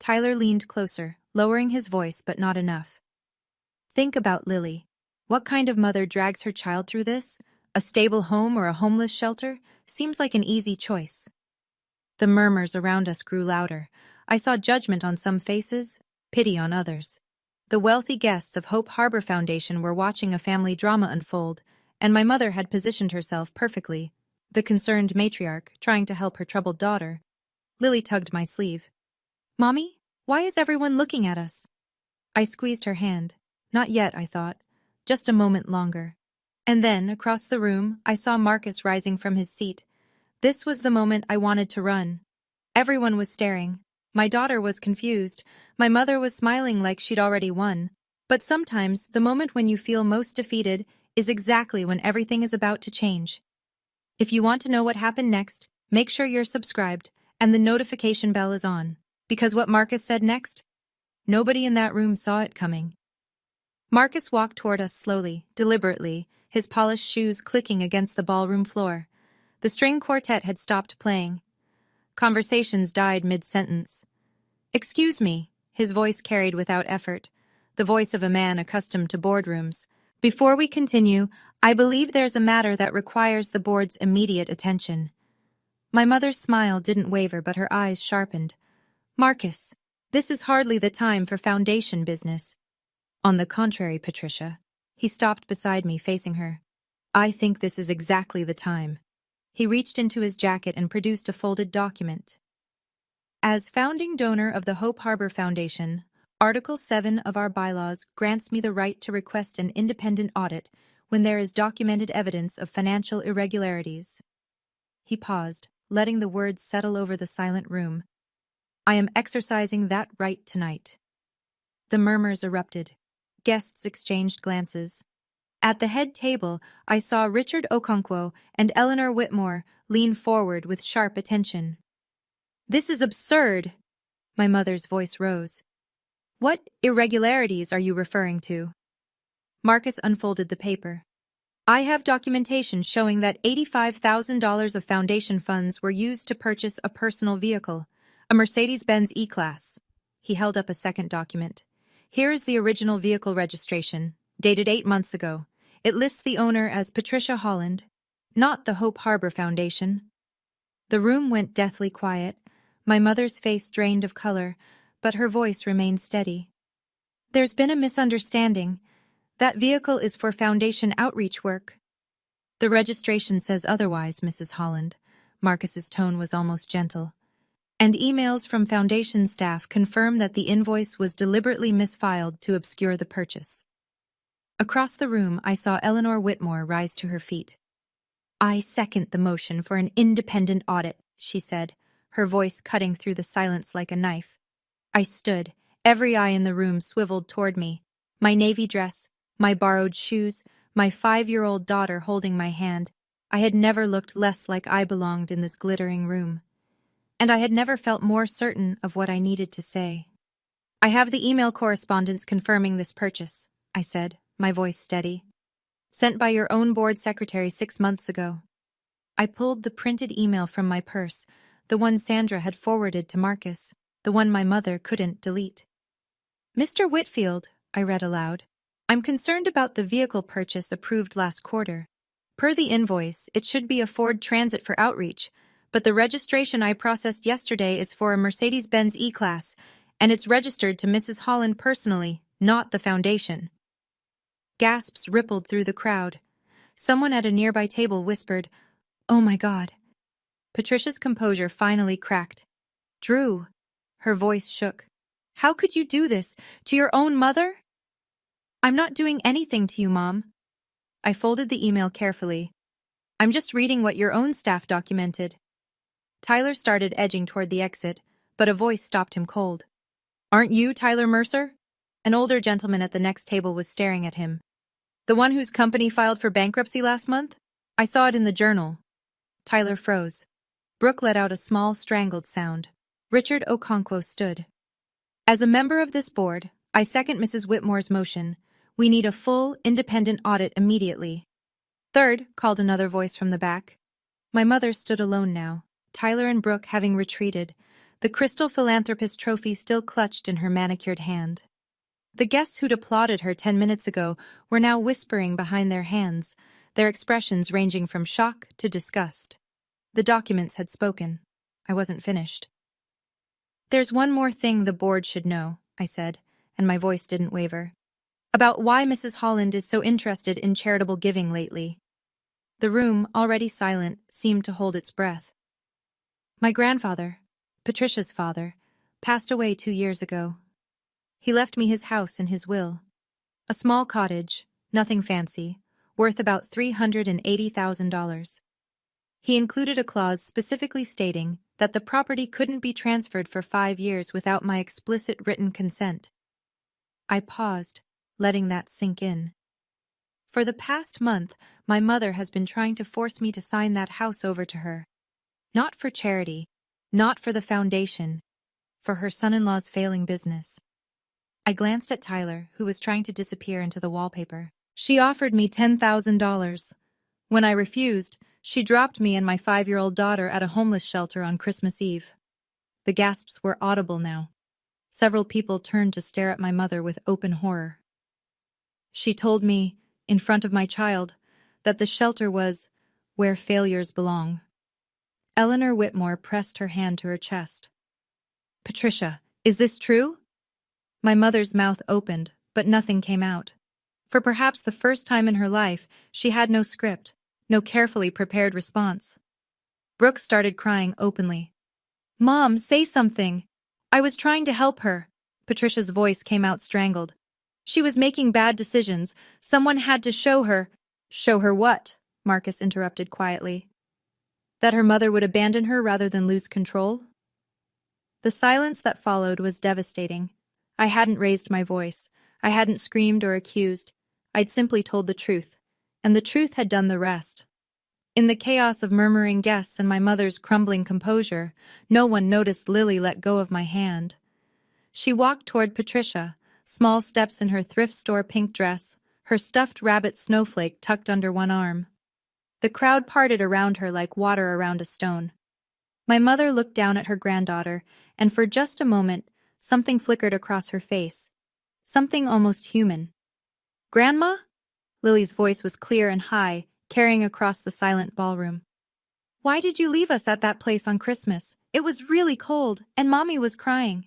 Tyler leaned closer, lowering his voice but not enough. Think about Lily. What kind of mother drags her child through this? A stable home or a homeless shelter? Seems like an easy choice. The murmurs around us grew louder. I saw judgment on some faces, pity on others. The wealthy guests of Hope Harbor Foundation were watching a family drama unfold, and my mother had positioned herself perfectly, the concerned matriarch trying to help her troubled daughter. Lily tugged my sleeve. Mommy, why is everyone looking at us? I squeezed her hand. Not yet, I thought. Just a moment longer. And then, across the room, I saw Marcus rising from his seat. This was the moment I wanted to run. Everyone was staring. My daughter was confused. My mother was smiling like she'd already won. But sometimes, the moment when you feel most defeated is exactly when everything is about to change. If you want to know what happened next, make sure you're subscribed and the notification bell is on. Because what Marcus said next? Nobody in that room saw it coming. Marcus walked toward us slowly, deliberately, his polished shoes clicking against the ballroom floor. The string quartet had stopped playing. Conversations died mid-sentence. Excuse me, his voice carried without effort, the voice of a man accustomed to boardrooms. Before we continue, I believe there's a matter that requires the board's immediate attention. My mother's smile didn't waver, but her eyes sharpened. Marcus, this is hardly the time for foundation business. On the contrary, Patricia. He stopped beside me, facing her. I think this is exactly the time. He reached into his jacket and produced a folded document. As founding donor of the Hope Harbor Foundation, Article 7 of our bylaws grants me the right to request an independent audit when there is documented evidence of financial irregularities. He paused, letting the words settle over the silent room. I am exercising that right tonight. The murmurs erupted. Guests exchanged glances. At the head table, I saw Richard Okonkwo and Eleanor Whitmore lean forward with sharp attention. This is absurd! My mother's voice rose. What irregularities are you referring to? Marcus unfolded the paper. I have documentation showing that $85,000 of foundation funds were used to purchase a personal vehicle, a Mercedes-Benz E-Class. He held up a second document. Here is the original vehicle registration, dated 8 months ago. It lists the owner as Patricia Holland, not the Hope Harbor Foundation. The room went deathly quiet. My mother's face drained of color, but her voice remained steady. There's been a misunderstanding. That vehicle is for foundation outreach work. The registration says otherwise, Mrs. Holland. Marcus's tone was almost gentle. And emails from foundation staff confirm that the invoice was deliberately misfiled to obscure the purchase. Across the room, I saw Eleanor Whitmore rise to her feet. I second the motion for an independent audit, she said, her voice cutting through the silence like a knife. I stood, every eye in the room swiveled toward me. My navy dress, my borrowed shoes, my 5-year-old daughter holding my hand. I had never looked less like I belonged in this glittering room. And I had never felt more certain of what I needed to say. I have the email correspondence confirming this purchase, I said, my voice steady. Sent by your own board secretary 6 months ago. I pulled the printed email from my purse, the one Sandra had forwarded to Marcus, the one my mother couldn't delete. Mr. Whitfield, I read aloud, I'm concerned about the vehicle purchase approved last quarter. Per the invoice, it should be a Ford Transit for outreach, but the registration I processed yesterday is for a Mercedes-Benz E-Class, and it's registered to Mrs. Holland personally, not the foundation. Gasps rippled through the crowd. Someone at a nearby table whispered, "Oh my God." Patricia's composure finally cracked. Drew. Her voice shook. How could you do this? To your own mother? I'm not doing anything to you, Mom. I folded the email carefully. I'm just reading what your own staff documented. Tyler started edging toward the exit, but a voice stopped him cold. Aren't you Tyler Mercer? An older gentleman at the next table was staring at him. The one whose company filed for bankruptcy last month? I saw it in the journal. Tyler froze. Brooke let out a small, strangled sound. Richard Okonkwo stood. As a member of this board, I second Mrs. Whitmore's motion. We need a full, independent audit immediately. Third, called another voice from the back. My mother stood alone now, Tyler and Brooke having retreated, the Crystal Philanthropist trophy still clutched in her manicured hand. The guests who'd applauded her 10 minutes ago were now whispering behind their hands, their expressions ranging from shock to disgust. The documents had spoken. I wasn't finished. There's one more thing the board should know, I said, and my voice didn't waver. About why Mrs. Holland is so interested in charitable giving lately. The room, already silent, seemed to hold its breath. My grandfather, Patricia's father, passed away 2 years ago. He left me his house and his will. A small cottage, nothing fancy, worth about $380,000. He included a clause specifically stating that the property couldn't be transferred for 5 years without my explicit written consent. I paused, letting that sink in. For the past month, my mother has been trying to force me to sign that house over to her. Not for charity, not for the foundation, for her son-in-law's failing business. I glanced at Tyler, who was trying to disappear into the wallpaper. She offered me $10,000. When I refused, she dropped me and my 5-year-old daughter at a homeless shelter on Christmas Eve. The gasps were audible now. Several people turned to stare at my mother with open horror. She told me, in front of my child, that the shelter was where failures belong. Eleanor Whitmore pressed her hand to her chest. Patricia, is this true? My mother's mouth opened, but nothing came out. For perhaps the first time in her life, she had no script, no carefully prepared response. Brooke started crying openly. Mom, say something. I was trying to help her. Patricia's voice came out strangled. She was making bad decisions. Someone had to show her. Show her what? Marcus interrupted quietly. That her mother would abandon her rather than lose control? The silence that followed was devastating. I hadn't raised my voice. I hadn't screamed or accused. I'd simply told the truth, and the truth had done the rest. In the chaos of murmuring guests and my mother's crumbling composure, no one noticed Lily let go of my hand. She walked toward Patricia, small steps in her thrift store pink dress, her stuffed rabbit snowflake tucked under one arm. The crowd parted around her like water around a stone. My mother looked down at her granddaughter, and for just a moment, something flickered across her face. Something almost human. Grandma? Lily's voice was clear and high, carrying across the silent ballroom. Why did you leave us at that place on Christmas? It was really cold, and Mommy was crying.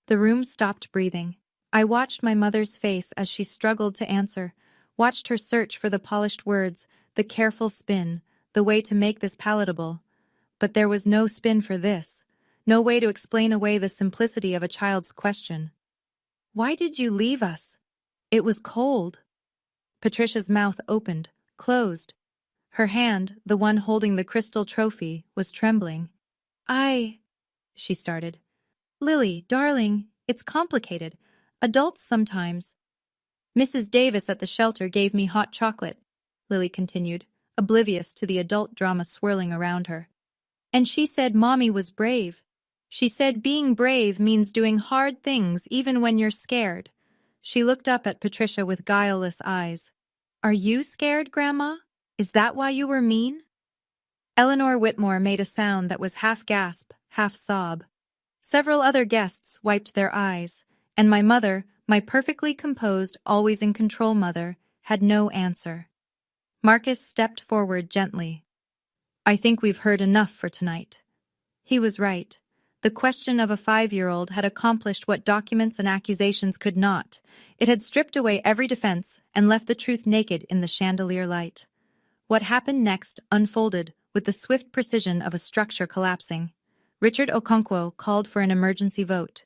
The room stopped breathing. I watched my mother's face as she struggled to answer, watched her search for the polished words, the careful spin, the way to make this palatable. But there was no spin for this, no way to explain away the simplicity of a child's question. Why did you leave us? It was cold. Patricia's mouth opened, closed. Her hand, the one holding the crystal trophy, was trembling. She started. Lily, darling, it's complicated. Adults sometimes. Mrs. Davis at the shelter gave me hot chocolate, Lily continued, oblivious to the adult drama swirling around her. And she said Mommy was brave. She said being brave means doing hard things even when you're scared. She looked up at Patricia with guileless eyes. Are you scared, Grandma? Is that why you were mean? Eleanor Whitmore made a sound that was half gasp, half sob. Several other guests wiped their eyes, and my mother, my perfectly composed, always in control mother, had no answer. Marcus stepped forward gently. I think we've heard enough for tonight. He was right. The question of a 5-year-old had accomplished what documents and accusations could not. It had stripped away every defense and left the truth naked in the chandelier light. What happened next unfolded with the swift precision of a structure collapsing. Richard Okonkwo called for an emergency vote.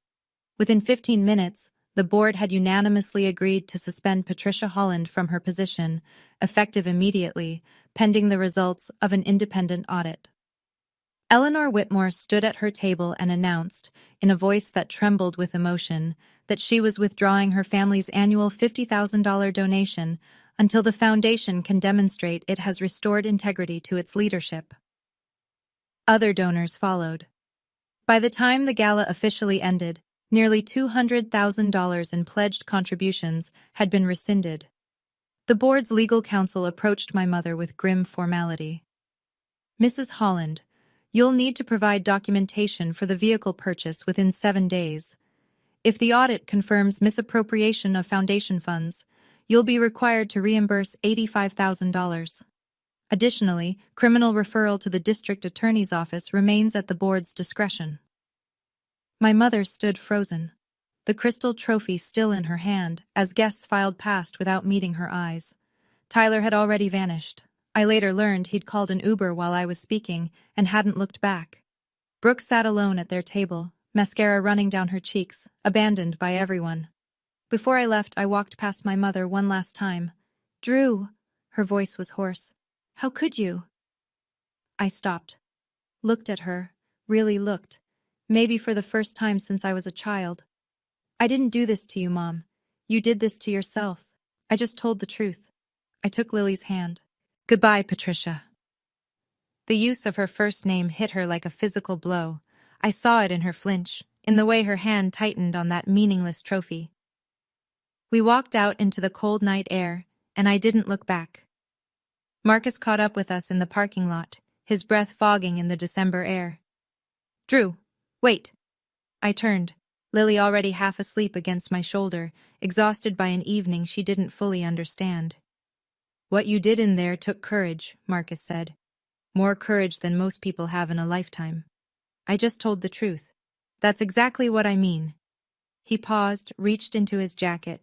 Within 15 minutes, the board had unanimously agreed to suspend Patricia Holland from her position, effective immediately, pending the results of an independent audit. Eleanor Whitmore stood at her table and announced, in a voice that trembled with emotion, that she was withdrawing her family's annual $50,000 donation until the foundation can demonstrate it has restored integrity to its leadership. Other donors followed. By the time the gala officially ended, nearly $200,000 in pledged contributions had been rescinded. The board's legal counsel approached my mother with grim formality. "Mrs. Holland, you'll need to provide documentation for the vehicle purchase within 7 days. If the audit confirms misappropriation of foundation funds, you'll be required to reimburse $85,000. Additionally, criminal referral to the district attorney's office remains at the board's discretion." My mother stood frozen, the crystal trophy still in her hand, as guests filed past without meeting her eyes. Tyler had already vanished. I later learned he'd called an Uber while I was speaking and hadn't looked back. Brooke sat alone at their table, mascara running down her cheeks, abandoned by everyone. Before I left, I walked past my mother one last time. "Drew," her voice was hoarse. "How could you?" I stopped, looked at her, really looked, maybe for the first time since I was a child. "I didn't do this to you, Mom. You did this to yourself. I just told the truth." I took Lily's hand. "Goodbye, Patricia." The use of her first name hit her like a physical blow. I saw it in her flinch, in the way her hand tightened on that meaningless trophy. We walked out into the cold night air, and I didn't look back. Marcus caught up with us in the parking lot, his breath fogging in the December air. "Drew, wait." I turned, Lily already half asleep against my shoulder, exhausted by an evening she didn't fully understand. "What you did in there took courage," Marcus said. "More courage than most people have in a lifetime." I just told the truth. "That's exactly what I mean." He paused, reached into his jacket.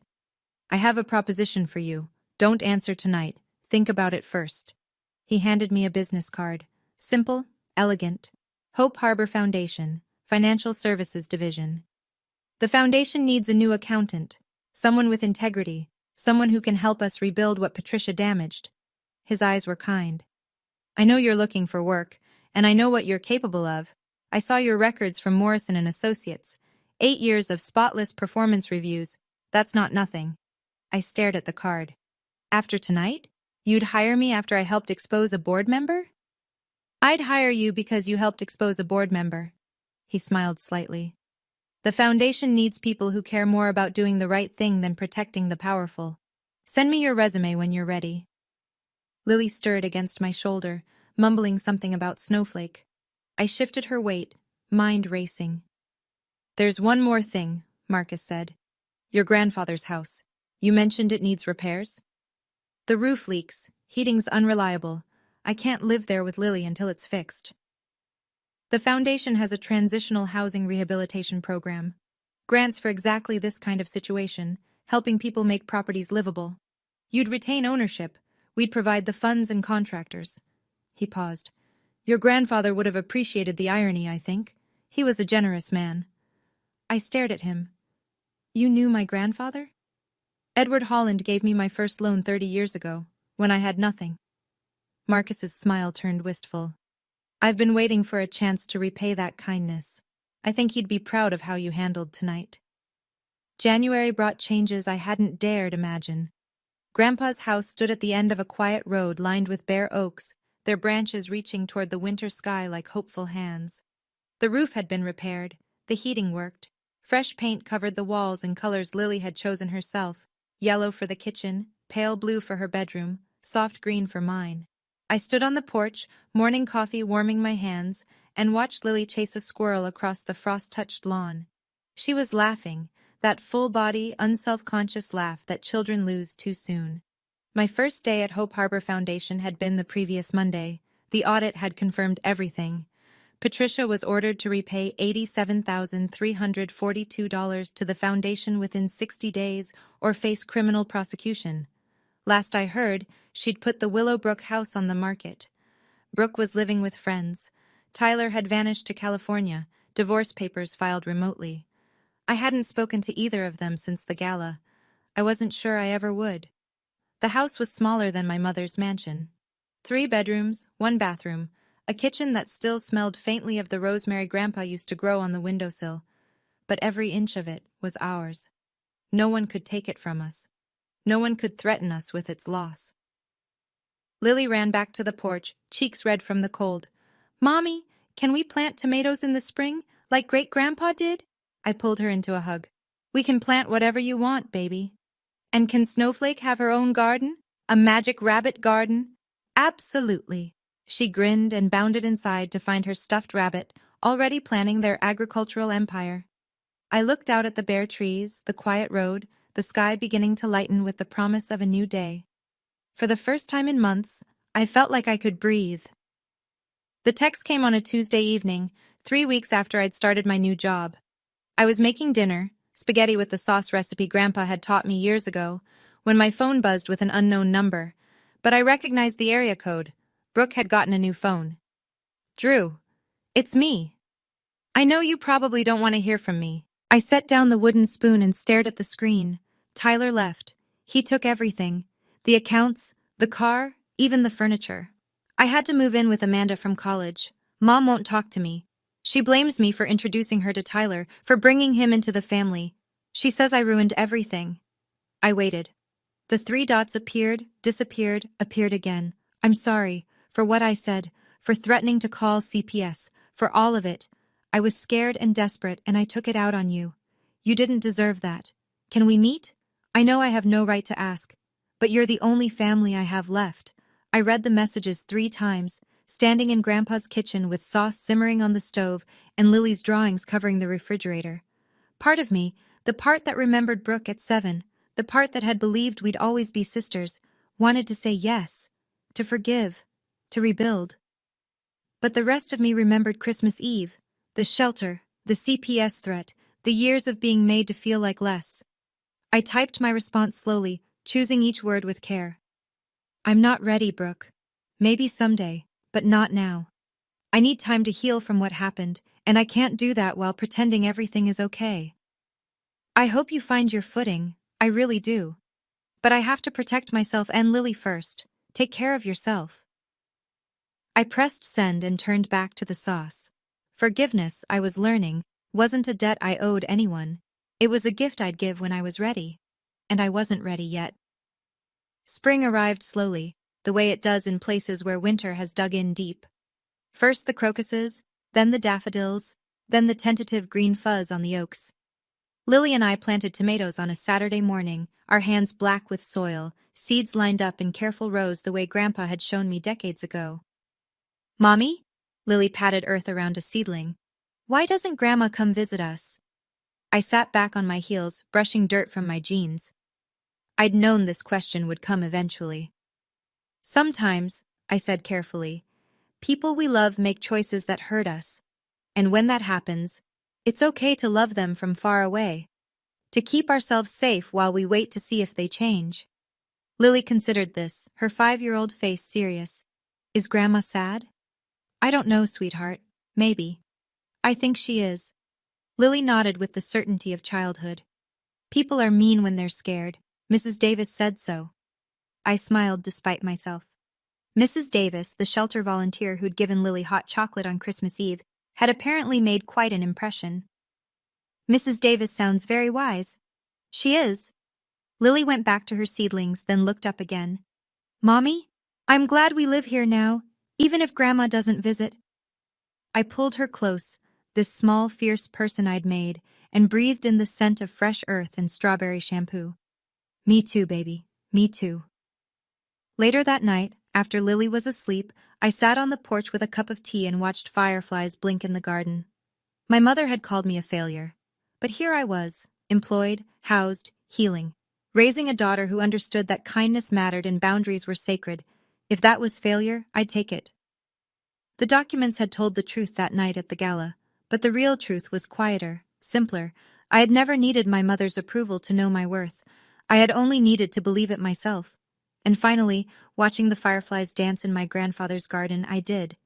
"I have a proposition for you. Don't answer tonight. Think about it first." He handed me a business card. Simple, elegant. Hope Harbor Foundation, Financial Services Division. "The foundation needs a new accountant, someone with integrity, someone who can help us rebuild what Patricia damaged." His eyes were kind. "I know you're looking for work, and I know what you're capable of. I saw your records from Morrison and Associates. 8 years of spotless performance reviews. That's not nothing." I stared at the card. "After tonight? You'd hire me after I helped expose a board member?" "I'd hire you because you helped expose a board member." He smiled slightly. "The foundation needs people who care more about doing the right thing than protecting the powerful. Send me your resume when you're ready." Lily stirred against my shoulder, mumbling something about Snowflake. I shifted her weight, mind racing. "There's one more thing," Marcus said. "Your grandfather's house. You mentioned it needs repairs?" "The roof leaks, heating's unreliable. I can't live there with Lily until it's fixed." "The foundation has a transitional housing rehabilitation program. Grants for exactly this kind of situation, helping people make properties livable. You'd retain ownership. We'd provide the funds and contractors." He paused. "Your grandfather would have appreciated the irony, I think. He was a generous man." I stared at him. "You knew my grandfather?" "Edward Holland gave me my first loan 30 years ago, when I had nothing." Marcus's smile turned wistful. "I've been waiting for a chance to repay that kindness. I think he'd be proud of how you handled tonight." January brought changes I hadn't dared imagine. Grandpa's house stood at the end of a quiet road lined with bare oaks, their branches reaching toward the winter sky like hopeful hands. The roof had been repaired, the heating worked, fresh paint covered the walls in colors Lily had chosen herself, yellow for the kitchen, pale blue for her bedroom, soft green for mine. I stood on the porch, morning coffee warming my hands, and watched Lily chase a squirrel across the frost-touched lawn. She was laughing, that full-body, unself-conscious laugh that children lose too soon. My first day at Hope Harbor Foundation had been the previous Monday. The audit had confirmed everything. Patricia was ordered to repay $87,342 to the foundation within 60 days or face criminal prosecution. Last I heard, she'd put the Willowbrook house on the market. Brooke was living with friends. Tyler had vanished to California, divorce papers filed remotely. I hadn't spoken to either of them since the gala. I wasn't sure I ever would. The house was smaller than my mother's mansion. 3 bedrooms, 1 bathroom, a kitchen that still smelled faintly of the rosemary Grandpa used to grow on the windowsill. But every inch of it was ours. No one could take it from us. No one could threaten us with its loss. Lily ran back to the porch, cheeks red from the cold. "Mommy, can we plant tomatoes in the spring, like Great-Grandpa did?" I pulled her into a hug. "We can plant whatever you want, baby." "And can Snowflake have her own garden? A magic rabbit garden?" "Absolutely." She grinned and bounded inside to find her stuffed rabbit, already planning their agricultural empire. I looked out at the bare trees, the quiet road, the sky beginning to lighten with the promise of a new day. For the first time in months, I felt like I could breathe. The text came on a Tuesday evening, 3 weeks after I'd started my new job. I was making dinner, spaghetti with the sauce recipe Grandpa had taught me years ago, when my phone buzzed with an unknown number. But I recognized the area code. Brooke had gotten a new phone. "Drew, it's me. I know you probably don't want to hear from me." I set down the wooden spoon and stared at the screen. Tyler left. He took everything. The accounts, the car, even the furniture. I had to move in with Amanda from college. Mom won't talk to me. She blames me for introducing her to Tyler, for bringing him into the family. She says I ruined everything. I waited. The 3 dots appeared, disappeared, appeared again. "I'm sorry, for what I said, for threatening to call CPS, for all of it. I was scared and desperate, and I took it out on you. You didn't deserve that. Can we meet? I know I have no right to ask, but you're the only family I have left." I read the messages 3 times, standing in Grandpa's kitchen with sauce simmering on the stove and Lily's drawings covering the refrigerator. Part of me, the part that remembered Brooke at 7, the part that had believed we'd always be sisters, wanted to say yes, to forgive, to rebuild. But the rest of me remembered Christmas Eve, the shelter, the CPS threat, the years of being made to feel like less. I typed my response slowly, choosing each word with care. "I'm not ready, Brooke. Maybe someday, but not now. I need time to heal from what happened, and I can't do that while pretending everything is okay. I hope you find your footing, I really do. But I have to protect myself and Lily first. Take care of yourself." I pressed send and turned back to the sauce. Forgiveness, I was learning, wasn't a debt I owed anyone. It was a gift I'd give when I was ready. And I wasn't ready yet. Spring arrived slowly, the way it does in places where winter has dug in deep. First the crocuses, then the daffodils, then the tentative green fuzz on the oaks. Lily and I planted tomatoes on a Saturday morning, our hands black with soil, seeds lined up in careful rows the way Grandpa had shown me decades ago. "Mommy?" Lily patted earth around a seedling. "Why doesn't Grandma come visit us?" I sat back on my heels, brushing dirt from my jeans. I'd known this question would come eventually. "Sometimes," I said carefully, "people we love make choices that hurt us. And when that happens, it's okay to love them from far away. To keep ourselves safe while we wait to see if they change." Lily considered this, her 5-year-old face serious. "Is Grandma sad?" "I don't know, sweetheart. Maybe. I think she is." Lily nodded with the certainty of childhood. "People are mean when they're scared. Mrs. Davis said so." I smiled despite myself. Mrs. Davis, the shelter volunteer who'd given Lily hot chocolate on Christmas Eve, had apparently made quite an impression. "Mrs. Davis sounds very wise." "She is." Lily went back to her seedlings, then looked up again. "Mommy, I'm glad we live here now, even if Grandma doesn't visit." I pulled her close, this small, fierce person I'd made, and breathed in the scent of fresh earth and strawberry shampoo. "Me too, baby. Me too." Later that night, after Lily was asleep, I sat on the porch with a cup of tea and watched fireflies blink in the garden. My mother had called me a failure. But here I was, employed, housed, healing, raising a daughter who understood that kindness mattered and boundaries were sacred. If that was failure, I'd take it. The documents had told the truth that night at the gala, but the real truth was quieter, simpler. I had never needed my mother's approval to know my worth. I had only needed to believe it myself. And finally, watching the fireflies dance in my grandfather's garden, I did.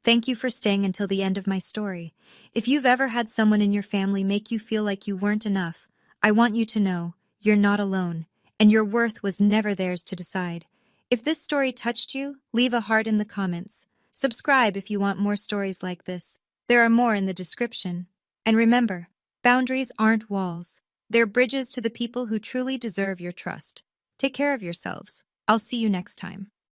Thank you for staying until the end of my story. If you've ever had someone in your family make you feel like you weren't enough, I want you to know you're not alone, and your worth was never theirs to decide. If this story touched you, leave a heart in the comments. Subscribe if you want more stories like this. There are more in the description. And remember, boundaries aren't walls. They're bridges to the people who truly deserve your trust. Take care of yourselves. I'll see you next time.